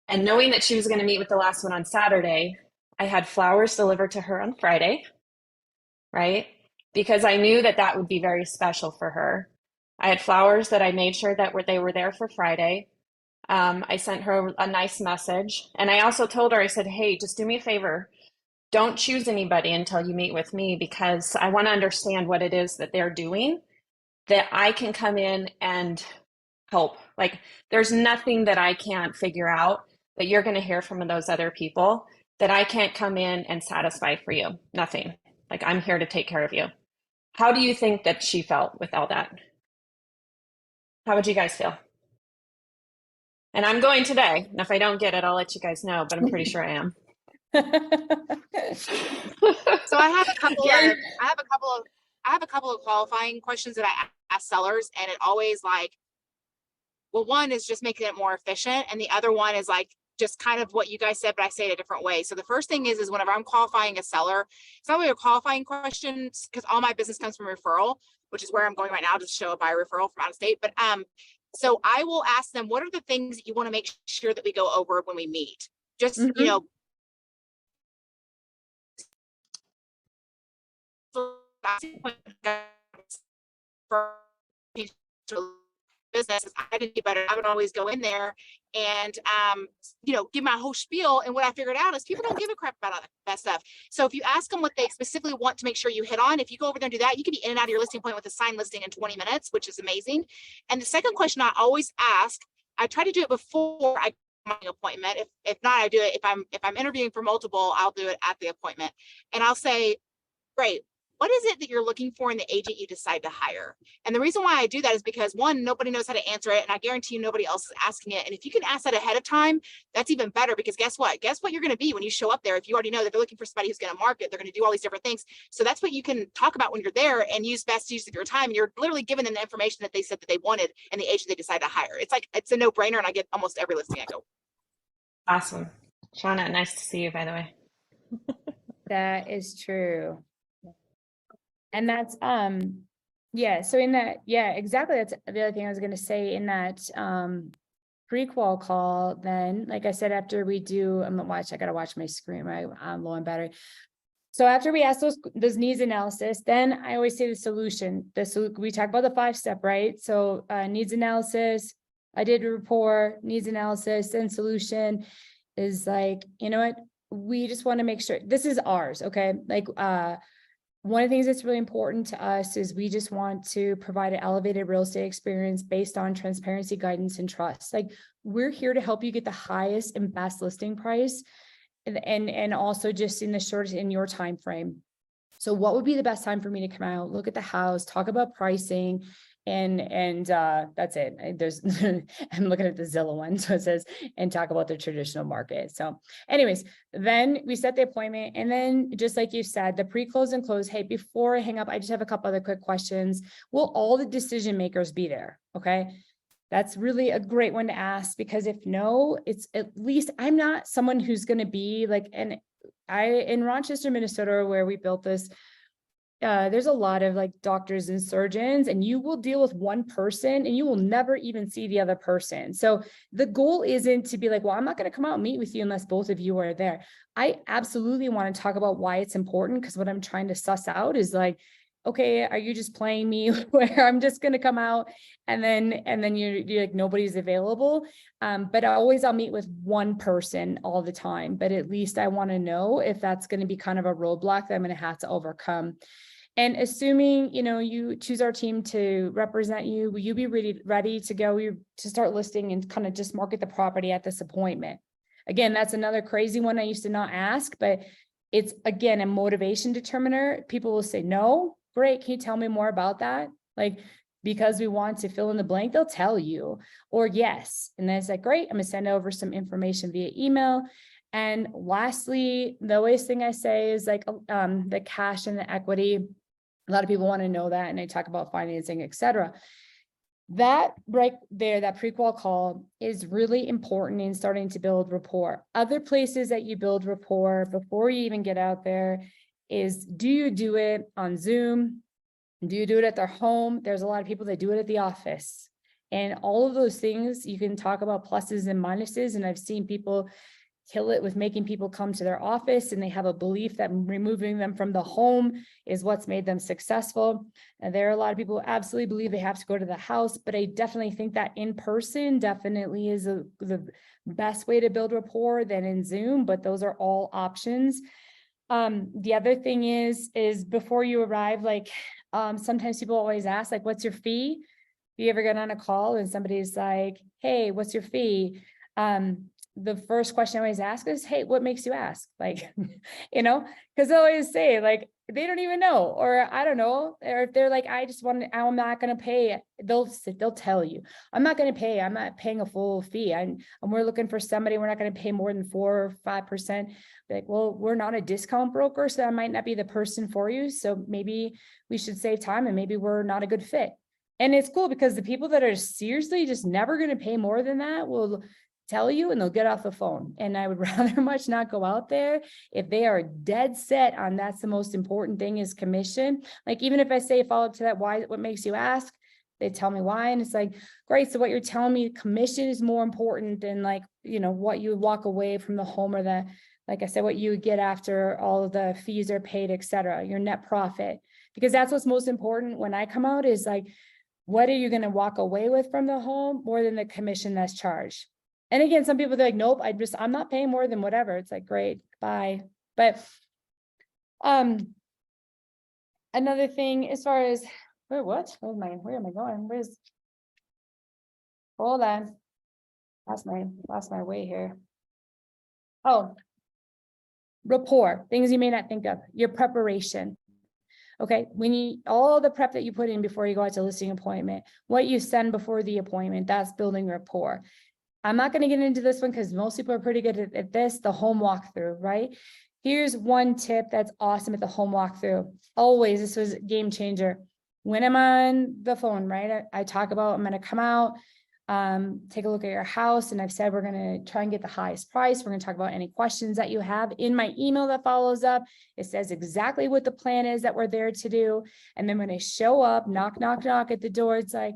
and knowing that she was going to meet with the last one on Saturday, I had flowers delivered to her on Friday, right? Because I knew that that would be very special for her. I had flowers that I made sure that they were there for Friday. I sent her a nice message. And I also told her, I said, hey, just do me a favor. Don't choose anybody until you meet with me because I want to understand what it is that they're doing that I can come in and help. Like, there's nothing that I can't figure out that you're going to hear from those other people that I can't come in and satisfy for you. Nothing. Like, I'm here to take care of you. How do you think that she felt with all that? How would you guys feel? And I'm going today. And if I don't get it, I'll let you guys know, but I'm pretty sure I am. So I have a couple of qualifying questions that I ask sellers, and it always like, well, one is just making it more efficient, and the other one is like just kind of what you guys said, but I say it a different way. So the first thing is whenever I'm qualifying a seller, it's not really a qualifying question because all my business comes from referral, which is where I'm going right now to show a buyer referral from out of state. But so I will ask them, what are the things that you want to make sure that we go over when we meet? Just, you know, business, I didn't do better. I would always go in there and you know, give my whole spiel. And what I figured out is people don't give a crap about that stuff. So if you ask them what they specifically want to make sure you hit on, if you go over there and do that, you can be in and out of your listing appointment with a signed listing in 20 minutes, which is amazing. And the second question I always ask, I try to do it before I my appointment. If not, I do it if I'm interviewing for multiple, I'll do it at the appointment. And I'll say, great, what is it that you're looking for in the agent you decide to hire? And the reason why I do that is because one, nobody knows how to answer it. And I guarantee you nobody else is asking it. And if you can ask that ahead of time, that's even better because guess what? Guess what you're going to be when you show up there. If you already know that they're looking for somebody who's going to market, they're going to do all these different things. So that's what you can talk about when you're there and use best use of your time. You're literally giving them the information that they said that they wanted and the agent they decide to hire. It's like, it's a no brainer. And I get almost every listing I go. Awesome. Shauna, nice to see you, by the way. That is true. And that's, yeah, so in that, yeah, exactly. That's the other thing I was going to say in that, pre-qual call, then, like I said, after we do, I gotta watch my screen, right? I'm low on battery. So after we ask those needs analysis, then I always say the solution, we talk about the 5-step, right? So, needs analysis, I did a rapport, needs analysis, and solution is like, you know what? We just want to make sure this is ours. Okay. Like, one of the things that's really important to us is we just want to provide an elevated real estate experience based on transparency, guidance, and trust. Like, we're here to help you get the highest and best listing price, and also just in the shortest in your time frame. So what would be the best time for me to come out, look at the house, talk about pricing, and that's it. There's I'm looking at the Zillow one, so it says, and talk about the traditional market. So anyways, then we set the appointment, and then just like you said, the pre-close and close. Hey, before I hang up, I just have a couple other quick questions. Will all the decision makers be there? Okay. That's really a great one to ask, because if no, it's at least, I'm not someone who's going to be like, in Rochester, Minnesota, where we built this, there's a lot of like doctors and surgeons, and you will deal with one person and you will never even see the other person. So the goal isn't to be like, well, I'm not going to come out and meet with you unless both of you are there. I absolutely want to talk about why it's important, because what I'm trying to suss out is like, okay, are you just playing me where I'm just going to come out and then you're like, nobody's available. But I'll meet with one person all the time, but at least I want to know if that's going to be kind of a roadblock that I'm going to have to overcome. And assuming, you choose our team to represent you, will you be ready to go to start listing and kind of just market the property at this appointment? Again, that's another crazy one I used to not ask, but it's, again, a motivation determiner. People will say, no, great. Can you tell me more about that? Like, because we want to fill in the blank, they'll tell you, or yes. And then it's like, great, I'm gonna send over some information via email. And lastly, the always thing I say is like the cash and the equity. A lot of people want to know that, and I talk about financing, etc. That right there, that pre-qual call is really important in starting to build rapport. Other places that you build rapport before you even get out there is, do you do it on Zoom? Do you do it at their home? There's a lot of people that do it at the office. And all of those things, you can talk about pluses and minuses. And I've seen people kill it with making people come to their office, and they have a belief that removing them from the home is what's made them successful. And there are a lot of people who absolutely believe they have to go to the house, but I definitely think that in person definitely is the best way to build rapport than in Zoom, but those are all options. The other thing is before you arrive, like, sometimes people always ask, like, what's your fee? You ever get on a call and somebody's like, hey, what's your fee? The first question I always ask is, hey, what makes you ask? Like, because they always say like, they don't even know, or I don't know. Or if they're like, I'm not going to pay. They'll tell you, I'm not going to pay. I'm not paying a full fee. And we're looking for somebody, we're not going to pay more than 4 or 5%. Like, well, we're not a discount broker, so that might not be the person for you. So maybe we should save time, and maybe we're not a good fit. And it's cool because the people that are seriously just never going to pay more than that will tell you, and they'll get off the phone. And I would rather much not go out there if they are dead set on that's the most important thing is commission. Like, even if I say follow up to that, why, what makes you ask? They tell me why. And it's like, great. So what you're telling me, commission is more important than like, what you would walk away from the home, or the, like I said, what you would get after all of the fees are paid, etc. Your net profit, because that's what's most important when I come out is like, what are you going to walk away with from the home more than the commission that's charged? And again, some people are like, nope, I'm not paying more than whatever. It's like, great, bye. But another thing as far as where am I going? Hold on. Lost my way here. Oh, rapport, things you may not think of, your preparation. Okay, all the prep that you put in before you go out to listing appointment, what you send before the appointment, that's building rapport. I'm not going to get into this one because most people are pretty good at this, the home walkthrough, right? Here's one tip that's awesome at the home walkthrough. Always, this was a game changer. When I'm on the phone, right, I talk about, I'm going to come out, take a look at your house. And I've said, we're going to try and get the highest price. We're going to talk about any questions that you have. In my email that follows up, it says exactly what the plan is that we're there to do. And then when I show up, knock, knock, knock at the door, it's like,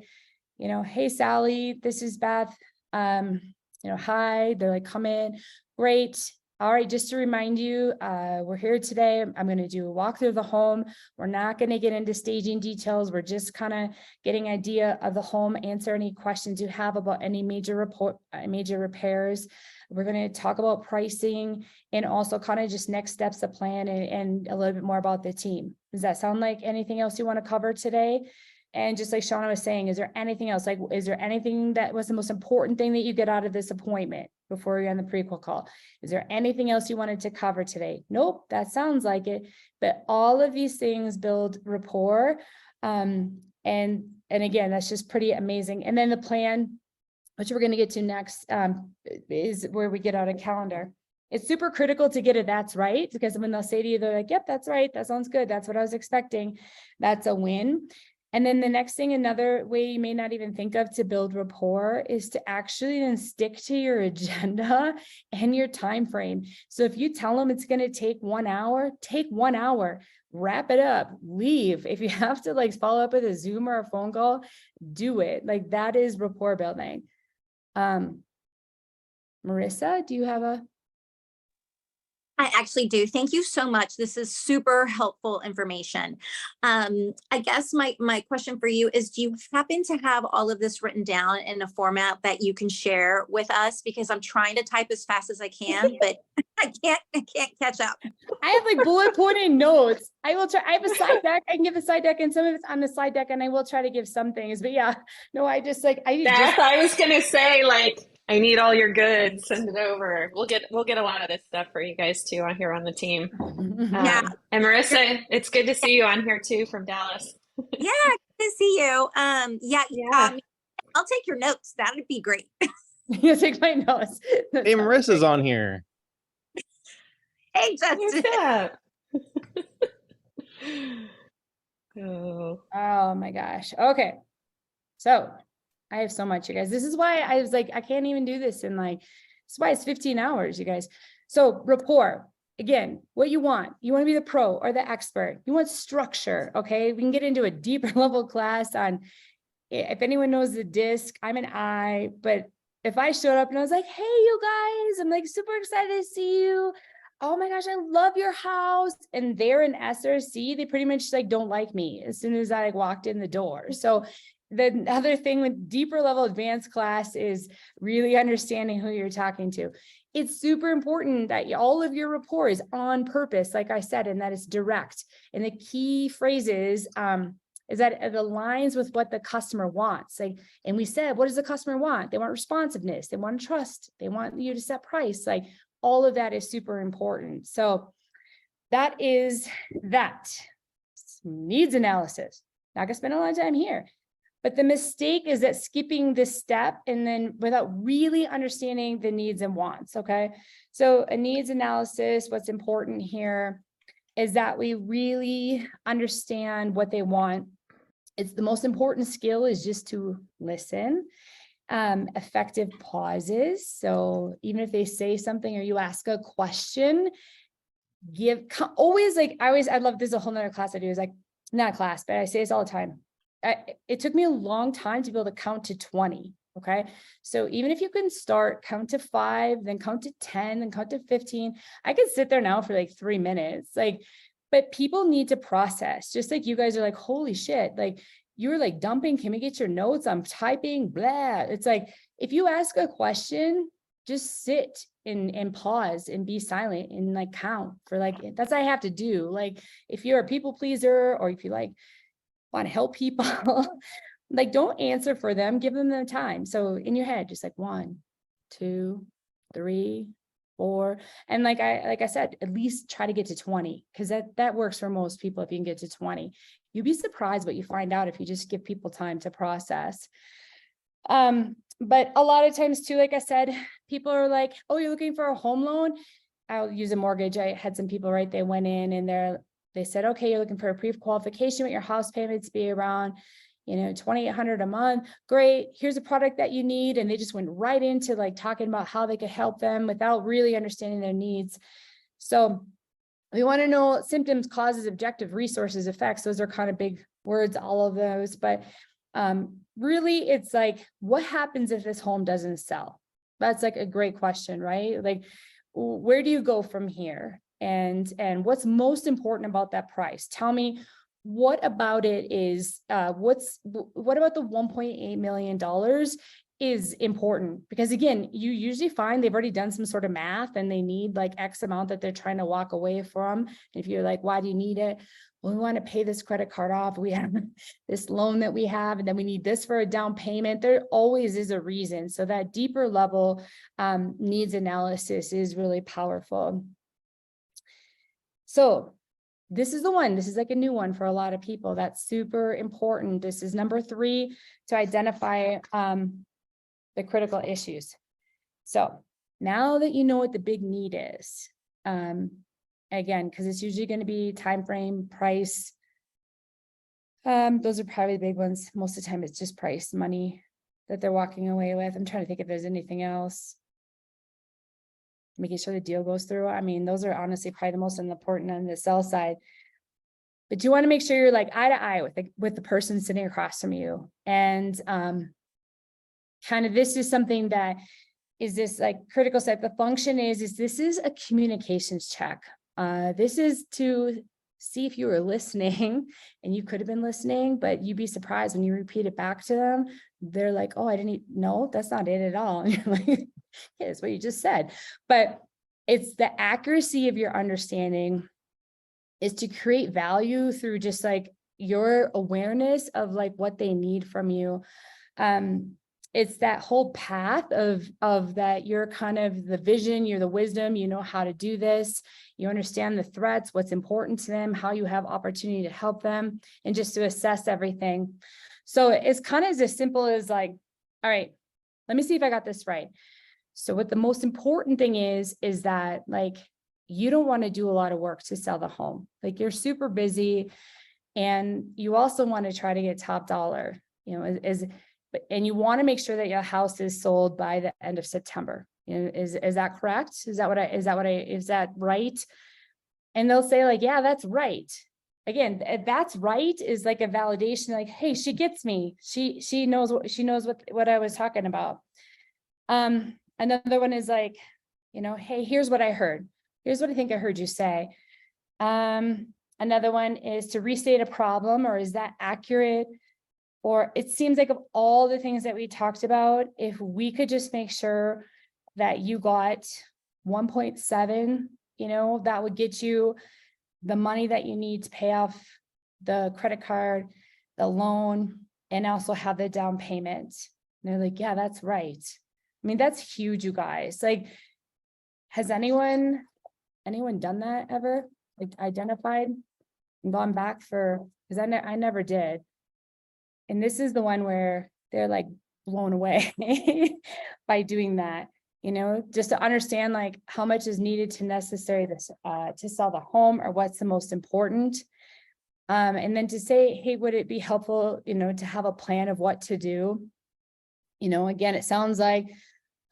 hey, Sally, this is Beth. Hi, they're like, come in. Great. All right, just to remind you, we're here today. I'm going to do a walkthrough of the home. We're not going to get into staging details. We're just kind of getting idea of the home, answer any questions you have about any major repairs. We're going to talk about pricing and also kind of just next steps of plan and a little bit more about the team. Does that sound like anything else you want to cover today? And just like Shauna was saying, is there anything else? Like, is there anything that was the most important thing that you get out of this appointment before you're on the prequel call? Is there anything else you wanted to cover today? Nope, that sounds like it. But all of these things build rapport. And again, that's just pretty amazing. And then the plan, which we're going to get to next, is where we get out a calendar. It's super critical to get it. That's right. Because when they'll say to you, they're like, yep, that's right. That sounds good. That's what I was expecting. That's a win. And then the next thing, another way you may not even think of to build rapport is to actually then stick to your agenda and your time frame. So if you tell them it's going to take 1 hour, take 1 hour, wrap it up, leave. If you have to like follow up with a Zoom or a phone call, do it. Like that is rapport building. Marissa, do you have a? I actually do. Thank you so much. This is super helpful information. I guess my question for you is, do you happen to have all of this written down in a format that you can share with us? Because I'm trying to type as fast as I can, but I can't catch up. I have like bullet pointed notes. I will try. I have a slide deck. I can give a slide deck, and some of it's on the slide deck, and I will try to give some things. But yeah, no, I just like Beth, I was gonna say, like, I need all your goods. Send it over. We'll get a lot of this stuff for you guys too on here on the team. Yeah. And Marissa, it's good to see you on here too from Dallas. Yeah, good to see you. Yeah. I'll take your notes. That would be great. You take my notes. Hey, Marissa's on here. Hey, Justin. What's up? Oh. Oh my gosh. Okay. So I have so much, you guys. This is why I was like, I can't even do this in like, that's why it's 15 hours, you guys. So rapport, again, what you want to be the pro or the expert. You want structure. Okay. We can get into a deeper level class on, if anyone knows the disc, I'm an I, but if I showed up and I was like, hey, you guys, I'm like super excited to see you. Oh my gosh, I love your house. And they're an SRC, they pretty much like don't like me as soon as I like, walked in the door. So the other thing with deeper level advanced class is really understanding who you're talking to. It's super important that all of your rapport is on purpose, like I said, and that it's direct. And the key phrases is that it aligns with what the customer wants. Like, and we said, what does the customer want? They want responsiveness. They want trust. They want you to set price. Like all of that is super important. So that is that. Needs analysis. Not gonna spend a lot of time here. But the mistake is that skipping this step and then without really understanding the needs and wants, okay? So a needs analysis, what's important here is that we really understand what they want. It's the most important skill is just to listen. Effective pauses. So even if they say something or you ask a question, always like, I love this is a whole nother class I do is like, not a class, but I say this all the time. It took me a long time to be able to count to 20. Okay. So even if you can count to 5, then count to 10, then count to 15, I could sit there now for like 3 minutes. Like, but people need to process, just like you guys are like, holy shit. Like you're like dumping, can we get your notes? I'm typing, blah. It's like, if you ask a question, just sit and pause and be silent and like count for like, that's what I have to do. Like if you're a people pleaser or if you like, want to help people, like don't answer for them, give them the time. So in your head, just like 1, 2, 3, 4. And like I said, at least try to get to 20 because that works for most people. If you can get to 20, you'd be surprised what you find out if you just give people time to process. But a lot of times too, like I said, people are like, oh, you're looking for a home loan. I'll use a mortgage. I had some people, right? They went in and they said, okay, you're looking for a pre-qualification with your house payments be around, $2,800 a month. Great. Here's a product that you need. And they just went right into like talking about how they could help them without really understanding their needs. So we want to know symptoms, causes, objective, resources, effects. Those are kind of big words, all of those. But really, it's like, what happens if this home doesn't sell? That's like a great question, right? Like, where do you go from here? And what's most important about that price? Tell me, what about it is, what about the $1.8 million is important? Because again, you usually find they've already done some sort of math and they need like X amount that they're trying to walk away from. If you're like, why do you need it? Well, we want to pay this credit card off. We have this loan that we have, and then we need this for a down payment. There always is a reason. So that deeper level needs analysis is really powerful. So this is the one, this is like a new one for a lot of people. That's super important. This is number 3, to identify the critical issues. So now that you know what the big need is, again, because it's usually going to be time frame, price. Those are probably the big ones. Most of the time it's just price, money that they're walking away with. I'm trying to think if there's anything else. Making sure the deal goes through. I mean, those are honestly probably the most important on the sell side. But you want to make sure you're like eye to eye with the person sitting across from you. And kind of this is something that is this like critical step. The function is this is a communications check. This is to see if you were listening, and you could have been listening, but you'd be surprised when you repeat it back to them. They're like, oh, I didn't know, that's not it at all. And you're like, yeah, that's what you just said. But it's the accuracy of your understanding is to create value through just like your awareness of like what they need from you. It's that whole path of that you're kind of the vision, you're the wisdom, you know how to do this, you understand the threats, what's important to them, how you have opportunity to help them, and just to assess everything. So it's kind of as simple as like, all right, let me see if I got this right. So what the most important thing is that like, you don't want to do a lot of work to sell the home. Like you're super busy, and you also want to try to get top dollar, you know, and you want to make sure that your house is sold by the end of September. You know, is that correct? Is that right? And they'll say like, yeah, that's right. Again, that's right is like a validation, like, hey, she gets me. She knows what I was talking about. Another one is like, you know, hey, here's what I heard. Here's what I think I heard you say. Another one is to restate a problem, or is that accurate? Or it seems like of all the things that we talked about, if we could just make sure that you got 1.7, you know, that would get you the money that you need to pay off the credit card, the loan, and also have the down payment. And they're like, yeah, that's right. I mean, that's huge, you guys. Like, has anyone done that ever? Like identified and gone back for, because I never did. And this is the one where they're like blown away by doing that, you know, just to understand like how much is needed to sell the home, or what's the most important. And then to say, hey, would it be helpful, you know, to have a plan of what to do? You know, again, it sounds like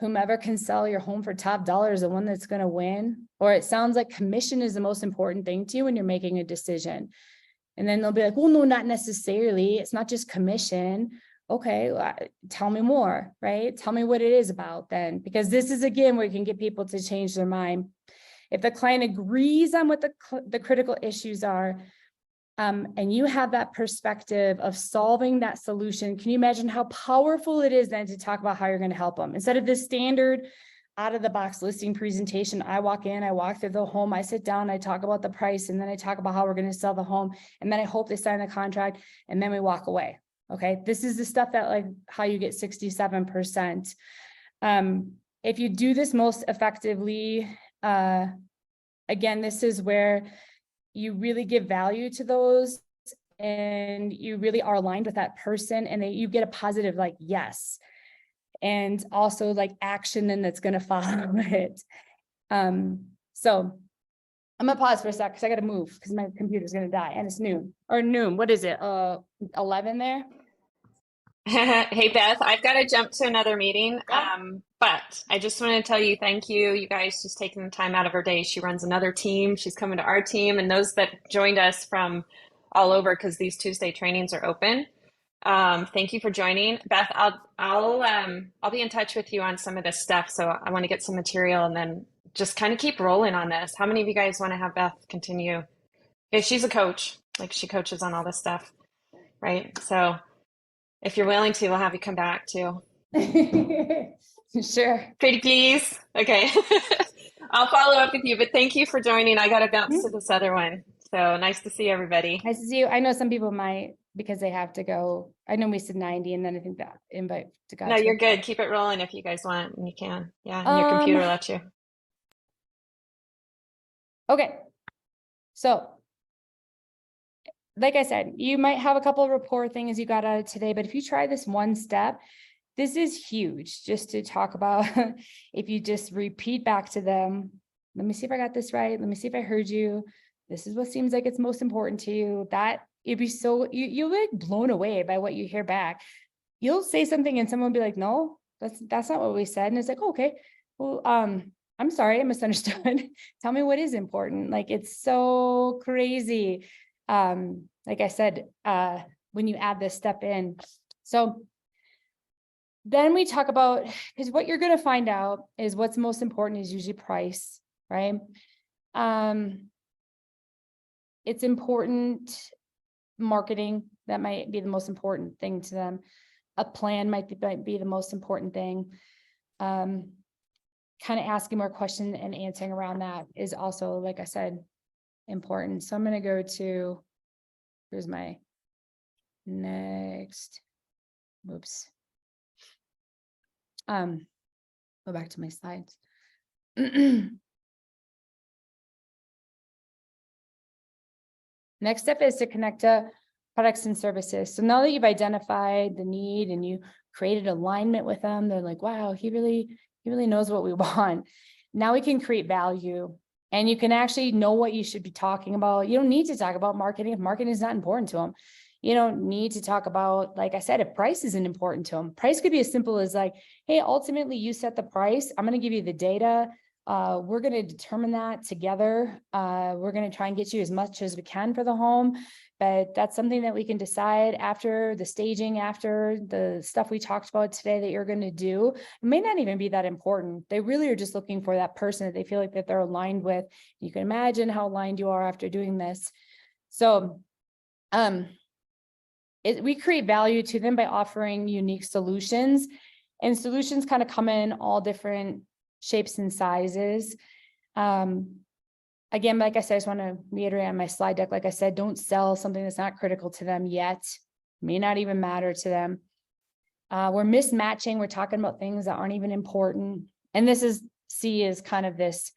whomever can sell your home for top dollar is the one that's going to win. Or it sounds like commission is the most important thing to you when you're making a decision. And then they'll be like, well, no, not necessarily. It's not just commission. Okay, tell me more, right? Tell me what it is about then, because this is, again, where you can get people to change their mind. If the client agrees on what the critical issues are, and you have that perspective of solving that solution, can you imagine how powerful it is then to talk about how you're going to help them? Instead of this standard out of the box listing presentation, I walk in, I walk through the home, I sit down, I talk about the price, and then I talk about how we're going to sell the home, and then I hope they sign the contract, and then we walk away. Okay, this is the stuff that like how you get 67%. If you do this most effectively, again, this is where you really give value to those, and you really are aligned with that person, and you get a positive like yes, and also like action, and that's going to follow it. So I'm gonna pause for a sec because I got to move because my computer's going to die, and it's noon. What is it? 11 there. Hey Beth, I've got to jump to another meeting. But I just want to tell you, thank you. You guys just taking the time out of her day. She runs another team. She's coming to our team, and those that joined us from all over, because these Tuesday trainings are open. Thank you for joining, Beth. I'll be in touch with you on some of this stuff. So I want to get some material and then just kind of keep rolling on this. How many of you guys want to have Beth continue? Yeah, she's a coach, like she coaches on all this stuff, right? So if you're willing to, we'll have you come back too. Sure. Pretty please. Okay. I'll follow up with you, but thank you for joining. I got to bounce to this other one. So nice to see everybody. Nice to see you. I know some people might, because they have to go. I know we said 90 and then I think that invite to go. No, you're good. Keep it rolling if you guys want and you can. Yeah, and your computer lets you. Okay. So, like I said, you might have a couple of report things you got out of today, but if you try this one step, this is huge just to talk about. If you just repeat back to them, let me see if I got this right. Let me see if I heard you. This is what seems like it's most important to you. That it'd be so, you'll be like blown away by what you hear back. You'll say something and someone will be like, no, that's not what we said. And it's like, oh, okay, well, I'm sorry, I misunderstood. Tell me what is important. Like, it's so crazy. Like I said, when you add this step in. So then we talk about, because what you're going to find out is what's most important is usually price, right? It's important. Marketing, that might be the most important thing to them. A plan might be the most important thing. Kind of asking more questions and answering around that is also, like I said, important. So I'm going to go to, here's my next, whoops. Go back to my slides. Next step is to connect to products and services. So now that you've identified the need and you created alignment with them, they're like, wow, he really knows what we want. Now we can create value and you can actually know what you should be talking about. You don't need to talk about marketing if marketing is not important to them. You don't need to talk about, like I said, if price isn't important to them. Price could be as simple as like, hey, ultimately you set the price. I'm going to give you the data. We're going to determine that together. We're going to try and get you as much as we can for the home, but that's something that we can decide after the staging, after the stuff we talked about today that you're going to do. It may not even be that important. They really are just looking for that person that they feel like that they're aligned with. You can imagine how aligned you are after doing this. So, we create value to them by offering unique solutions, and solutions kind of come in all different shapes and sizes. Again, like I said, I just want to reiterate on my slide deck, like I said, don't sell something that's not critical to them yet, may not even matter to them. We're mismatching. We're talking about things that aren't even important. And this is C is kind of this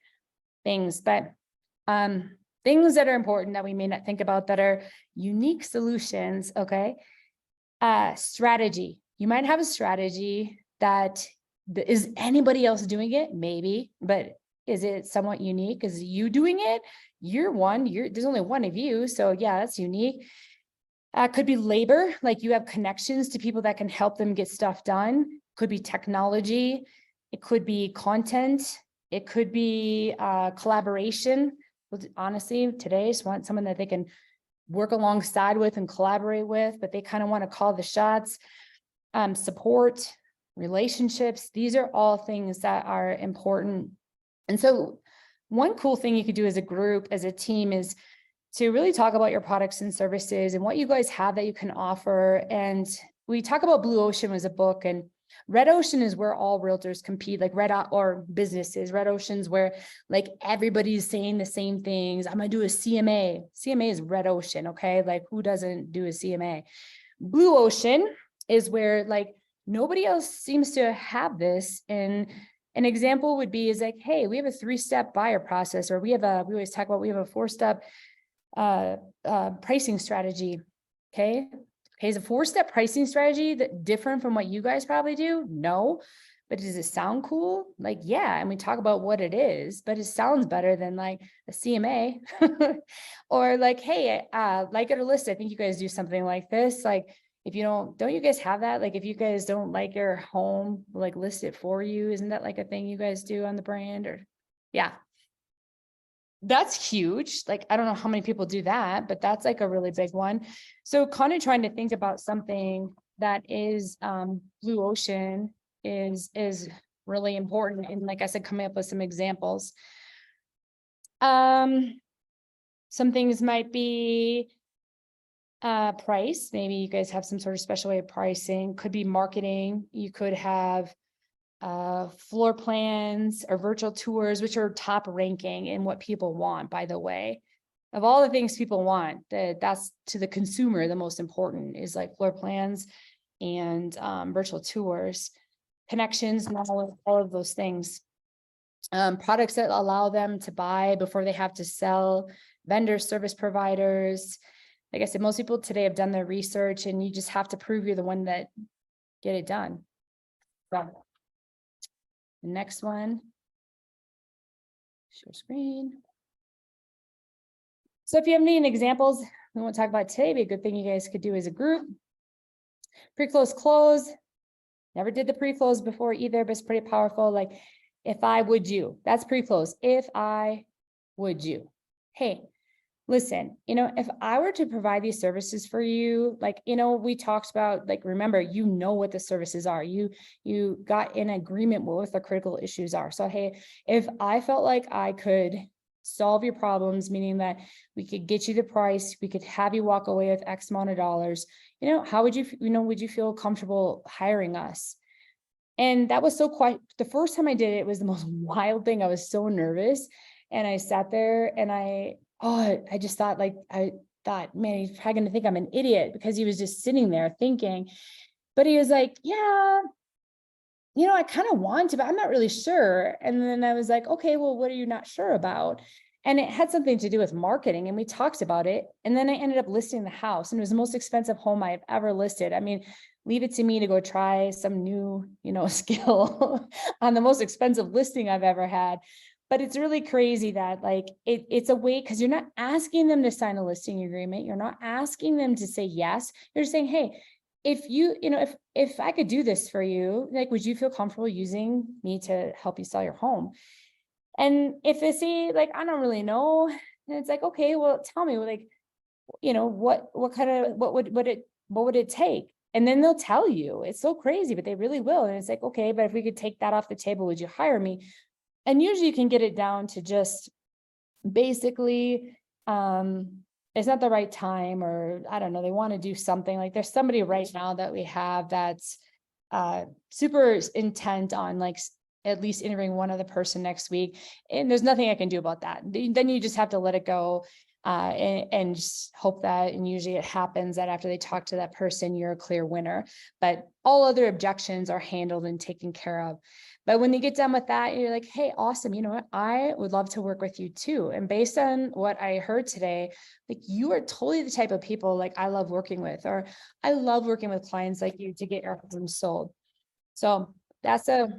things, but things that are important that we may not think about that are unique solutions. Okay. Strategy. You might have a strategy that is anybody else doing it? Maybe, but is it somewhat unique? Is you doing it? You're one, there's only one of you. So yeah, that's unique. Could be labor, like you have connections to people that can help them get stuff done. Could be technology. It could be content. It could be collaboration. Honestly, today, I just want someone that they can work alongside with and collaborate with, but they kind of want to call the shots. Support, relationships. These are all things that are important. And so one cool thing you could do as a group, as a team, is to really talk about your products and services and what you guys have that you can offer. And we talk about Blue Ocean was a book, and Red Ocean is where all realtors compete, like or businesses. Red Ocean's where like everybody's saying the same things. I'm going to do a CMA. CMA is Red Ocean. Okay. Like who doesn't do a CMA? Blue Ocean is where like nobody else seems to have this. And an example would be is like, hey, we have a 3-step buyer process, or we always talk about, we have a 4-step pricing strategy. Okay. Is a 4-step pricing strategy that different from what you guys probably do? No, but does it sound cool? Like, yeah. And we talk about what it is, but it sounds better than like a CMA or like, hey, like it or list. I think you guys do something like this. Like if you don't you guys have that? Like if you guys don't like your home, like list it for you. Isn't that like a thing you guys do on the brand? Or yeah. That's huge. Like, I don't know how many people do that, but that's like a really big one. So kind of trying to think about something that is Blue Ocean is really important. And like I said, coming up with some examples. Some things might be price. Maybe you guys have some sort of special way of pricing, could be marketing. You could have floor plans or virtual tours, which are top ranking in what people want, by the way. Of all the things people want, that's to the consumer, the most important is like floor plans and virtual tours, connections, and all of those things. Products that allow them to buy before they have to sell, vendors, service providers. Like I said, most people today have done their research, and you just have to prove you're the one that get it done. So, the next one, share screen. So if you have any examples we won't talk about today, it'd be a good thing you guys could do as a group. Pre-close close. Never did the pre-close before either, but it's pretty powerful. Like, if I would you, that's pre-close. If I would you, hey, listen, if I were to provide these services for you, like, we talked about, like, remember, what the services are. You got in agreement with what the critical issues are. So, hey, if I felt like I could solve your problems, meaning that we could get you the price, we could have you walk away with X amount of dollars, how would you, would you feel comfortable hiring us? And that was the first time I did it, it was the most wild thing. I was so nervous, and I sat there and I just thought, man, he's probably going to think I'm an idiot, because he was just sitting there thinking. But he was like, yeah, I kind of want to, but I'm not really sure. And then I was like, okay, well, what are you not sure about? And it had something to do with marketing, and we talked about it. And then I ended up listing the house, and it was the most expensive home I've ever listed. I mean, leave it to me to go try some new, skill on the most expensive listing I've ever had. But it's really crazy that, like, it's a way, because you're not asking them to sign a listing agreement. You're not asking them to say yes. You're just saying, hey, if if I could do this for you, like, would you feel comfortable using me to help you sell your home? And if they say, like, I don't really know, and it's like, okay, well, tell me, like, what would it take? And then they'll tell you. It's so crazy, but they really will. And it's like, okay, but if we could take that off the table, would you hire me? And usually you can get it down to just basically, it's not the right time, or I don't know, they want to do something. Like, there's somebody right now that we have that's super intent on, like, at least interviewing one other person next week. And there's nothing I can do about that. Then you just have to let it go. And just hope that, and usually it happens that after they talk to that person, you're a clear winner, but all other objections are handled and taken care of. But when you get done with that, you're like, hey, awesome. You know what? I would love to work with you too. And based on what I heard today, like, you are totally the type of people, like, I love working with, or I love working with clients like you to get your home sold. So that's a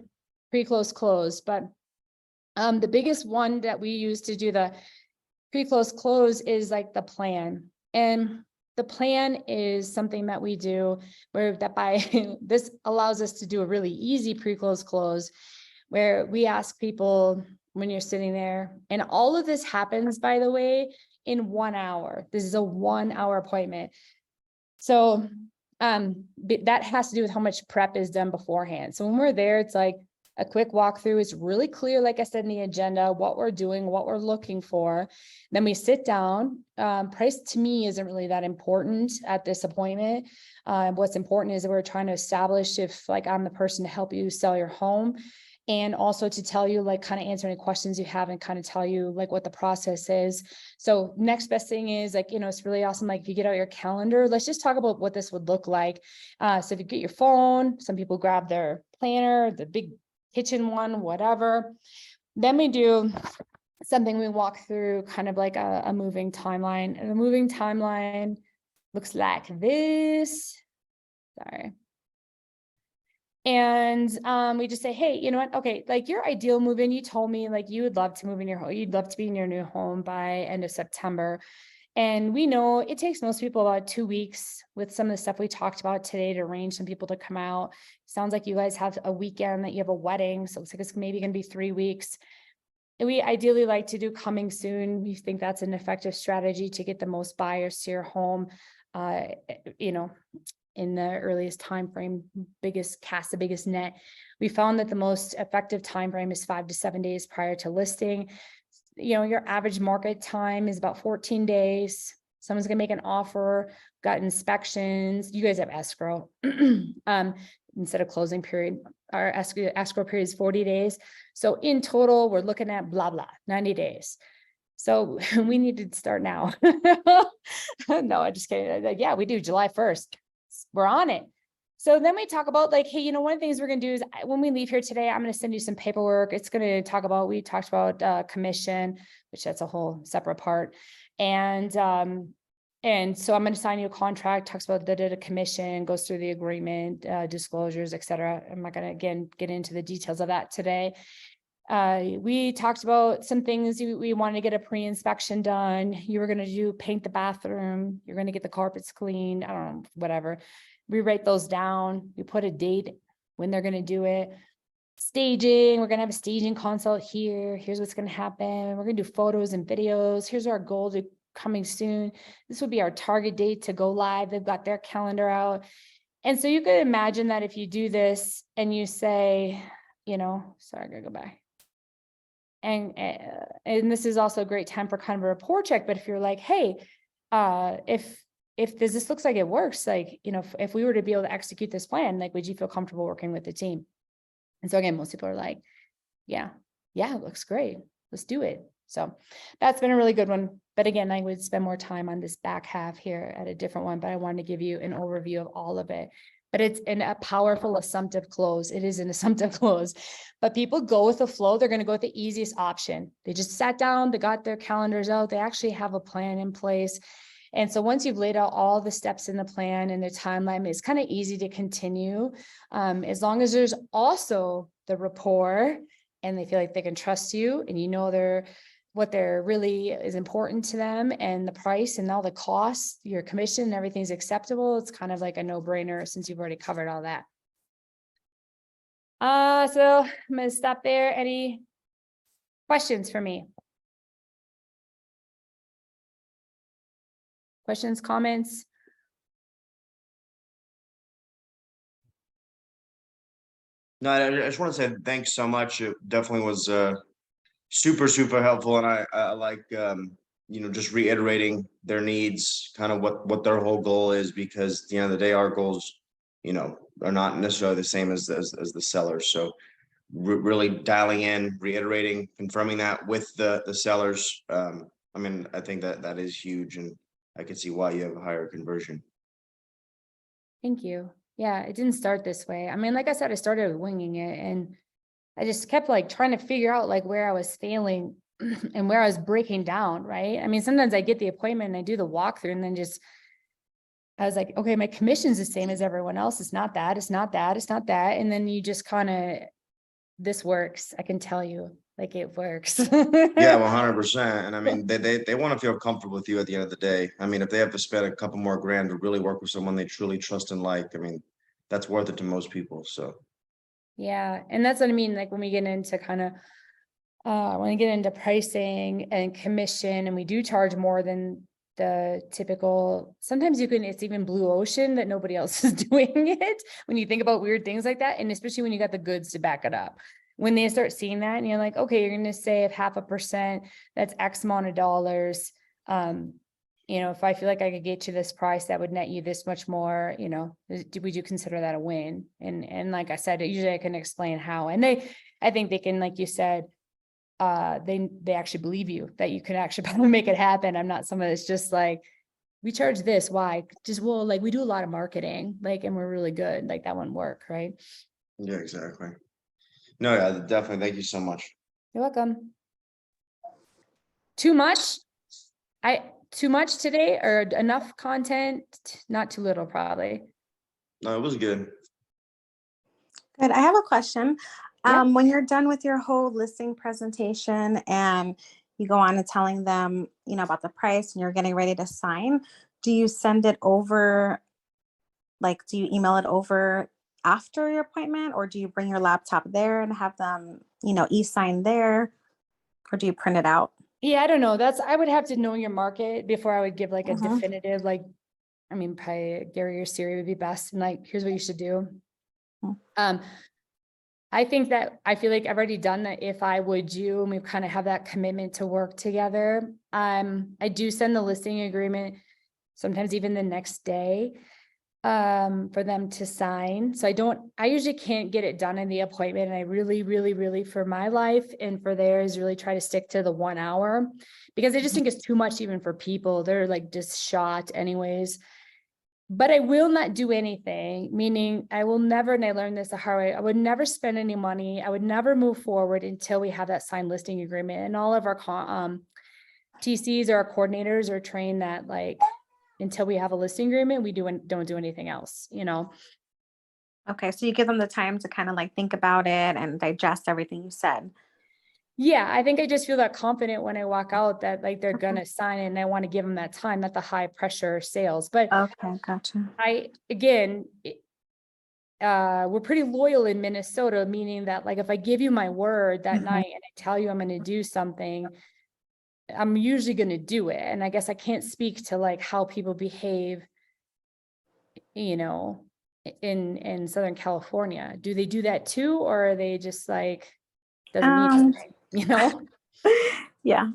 pre-close close. But the biggest one that we use to do the pre-close close is like the plan. And the plan is something that we do where this allows us to do a really easy pre-close close, where we ask people when you're sitting there, and all of this happens, by the way, in 1 hour. This is a 1 hour appointment. So that has to do with how much prep is done beforehand. So when we're there, it's like a quick walkthrough. Is really clear, like I said, in the agenda, what we're doing, what we're looking for. Then we sit down. Price to me isn't really that important at this appointment. What's important is that we're trying to establish if, like, I'm the person to help you sell your home, and also to tell you, like, kind of answer any questions you have, and kind of tell you, like, what the process is. So next best thing is, like, it's really awesome. Like, if you get out your calendar, let's just talk about what this would look like. So if you get your phone, some people grab their planner, the big kitchen one, whatever. Then we do something, we walk through kind of like a moving timeline. And the moving timeline looks like this. Sorry. And we just say, hey, you know what? Okay, like, your ideal move-in, you told me, like, you would love to move in your home. You'd love to be in your new home by end of September. And we know it takes most people about 2 weeks with some of the stuff we talked about today to arrange some people to come out. Sounds like you guys have a weekend that you have a wedding. So it looks like it's maybe going to be 3 weeks. And we ideally like to do coming soon. We think that's an effective strategy to get the most buyers to your home, in the earliest time frame, cast the biggest net. We found that the most effective time frame is 5 to 7 days prior to listing. You know, your average market time is about 14 days. Someone's gonna make an offer, got inspections. You guys have escrow instead of closing period. Our escrow period is 40 days. So in total, we're looking at blah, blah, 90 days. So we need to start now. No, I'm just kidding. Like, yeah, we do July 1st. We're on it. So then we talk about like, hey, you know, one of the things we're going to do is when we leave here today, I'm going to send you some paperwork. It's going to talk about, we talked about commission, which that's a whole separate part. And so I'm going to sign you a contract, talks about the commission, goes through the agreement, disclosures, et cetera. I'm not going to, again, get into the details of that today. We talked about some things we wanted to get a pre-inspection done. You were going to paint the bathroom. You're going to get the carpets cleaned. I don't know, whatever. We write those down. We put a date when they're going to do it. Staging. We're going to have a staging consult here. Here's what's going to happen. We're going to do photos and videos. Here's our goal to coming soon. This would be our target date to go live. They've got their calendar out. And so you could imagine that if you do this and you say, you know, sorry, I gotta go back. And this is also a great time for kind of a report check. But if you're like, hey, if this looks like it works, like, you know, if we were to be able to execute this plan, like, would you feel comfortable working with the team? And so again, most people are like, yeah, it looks great. Let's do it. So that's been a really good one. But again, I would spend more time on this back half here at a different one, but I wanted to give you an overview of all of it. But it's a powerful assumptive close. It is an assumptive close, but people go with the flow. They're going to go with the easiest option. They just sat down, they got their calendars out. They actually have a plan in place. And so once you've laid out all the steps in the plan and the timeline, it's kind of easy to continue. As long as there's also the rapport and they feel like they can trust you and you know what they're really is important to them and the price and all the costs, your commission and everything's acceptable. It's kind of like a no-brainer since you've already covered all that. So I'm going to stop there. Any questions for me? Questions, comments? No, I just want to say thanks so much. It definitely was super helpful, and I like you know, just reiterating their needs, kind of what their whole goal is, because at the end of the day, our goals, you know, are not necessarily the same as the sellers. So really dialing in, reiterating, confirming that with the sellers. I mean, I think that is huge, and I can see why you have a higher conversion. Thank you. Yeah, it didn't start this way. I mean, like I said, I started winging it and I just kept like trying to figure out like where I was failing and where I was breaking down, right? I mean, sometimes I get the appointment and I do the walkthrough and then I was like, okay, my commission's the same as everyone else. It's not that, it's not that, it's not that. And then you just kind of, this works. I can tell you, like, it works. Yeah, 100%. And I mean, they want to feel comfortable with you at the end of the day. I mean, if they have to spend a couple more grand to really work with someone they truly trust and like, I mean, that's worth it to most people. So yeah, and that's what I mean. Like when we get into when we get into pricing and commission, and we do charge more than the typical, sometimes it's even blue ocean that nobody else is doing it when you think about weird things like that. And especially when you got the goods to back it up. When they start seeing that and you're like, okay, you're going to save 0.5%, that's X amount of dollars. You know, if I feel like I could get you this price, that would net you this much more, you know, would you consider that a win? And like I said, usually I can explain how, and I think they can, like you said, they actually believe you that you can actually probably make it happen. I'm not someone that's just like, we charge this. Why? Just, well, like we do a lot of marketing, like, and we're really good. Like that wouldn't work. Right. yeah, exactly. No, yeah, definitely. Thank you so much. You're welcome. Too much? Too much today or enough content? Not too little, probably. No, it was good. Good. I have a question. Yeah. When you're done with your whole listing presentation and you go on to telling them, you know, about the price and you're getting ready to sign, do you send it over? Like, do you email it over after your appointment, or do you bring your laptop there and have them, you know, e-sign there, or do you print it out? Yeah, I don't know. I would have to know your market before I would give like a definitive, like I mean, probably Gary or Siri would be best, and like, here's what you should do. Mm. I think that I feel like I've already done that. If I would you, and we kind of have that commitment to work together. I do send the listing agreement sometimes even the next day for them to sign. So I usually can't get it done in the appointment. And I really for my life and for theirs really try to stick to the 1 hour, because I just think it's too much even for people. They're like just shot anyways. But I will not do anything, meaning I will never, and I learned this the hard way, I would never spend any money. I would never move forward until we have that signed listing agreement. And all of our TCs or our coordinators are trained that like, until we have a listing agreement, we don't do anything else, you know? Okay, so you give them the time to kind of like think about it and digest everything you said. Yeah, I think I just feel that confident when I walk out that like they're gonna sign it, and I want to give them that time, not the high pressure sales. But Okay, gotcha. we're pretty loyal in Minnesota, meaning that like if I give you my word that Mhm. night and I tell you I'm gonna do something, I'm usually gonna do it. And I guess I can't speak to like how people behave, you know, in Southern California. Do they do that too, or are they just like doesn't mean anything, you know? Yeah.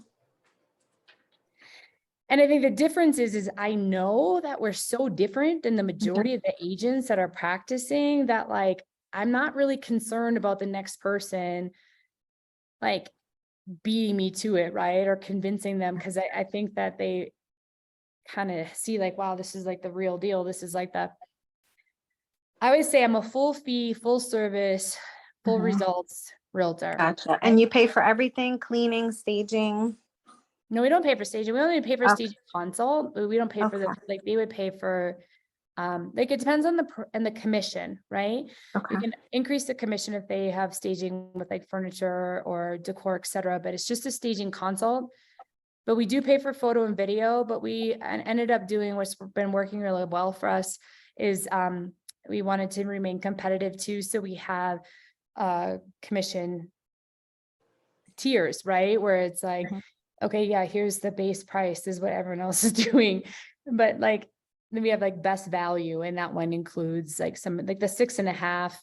And I think the difference is I know that we're so different than the majority of the agents that are practicing that like, I'm not really concerned about the next person, like beating me to it, right? Or convincing them. Cause I think that they kind of see like, wow, this is like the real deal. This is like I always say I'm a full fee, full service, full Mhm. results realtor. Gotcha. And you pay for everything, cleaning, staging? No, we don't pay for staging. We only pay for Okay. staging consult, but we don't pay for the, Okay. like they would pay for, like it depends on the commission, right? Okay. You can increase the commission if they have staging with like furniture or decor, et cetera, but it's just a staging consult. But we do pay for photo and video, but we ended up doing what's been working really well for us is, we wanted to remain competitive too. So we have, commission tiers, right? Where it's like, Mhm. okay, yeah, here's the base price is what everyone else is doing. But like, then we have like best value, and that one includes like some, like the 6.5.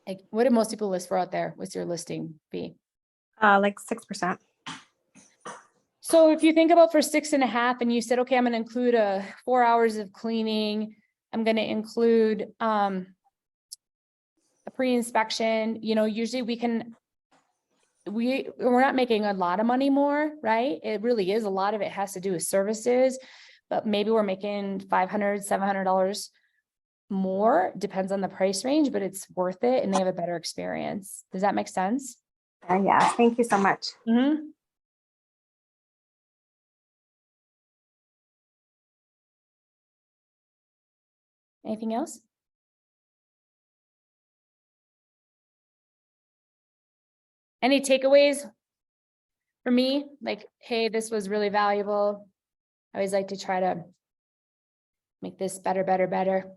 Like what do most people list for out there? What's your listing fee? Like 6%. So if you think about for 6.5 and you said, okay, I'm gonna include 4 hours of cleaning, I'm gonna include a pre-inspection, you know, usually we're not making a lot of money more, right? It really is. A lot of it has to do with services, but maybe we're making $500, $700 more, depends on the price range, but it's worth it and they have a better experience. Does that make sense? Yeah, thank you so much. Mm-hmm. Anything else? Any takeaways for me? Like, hey, this was really valuable. I always like to try to make this better, better, better.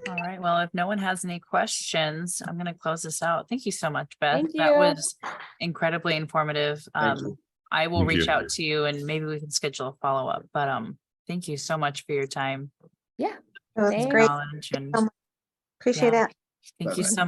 All right. Well, if no one has any questions, I'm going to close this out. Thank you so much, Beth. Thank That you. was incredibly informative. Thank you. I will Thank reach you. out to you and maybe we can schedule a follow-up, but thank you so much for your time. Yeah. It was Thanks. great. Knowledge and Appreciate yeah. it. Thank you Bye-bye. so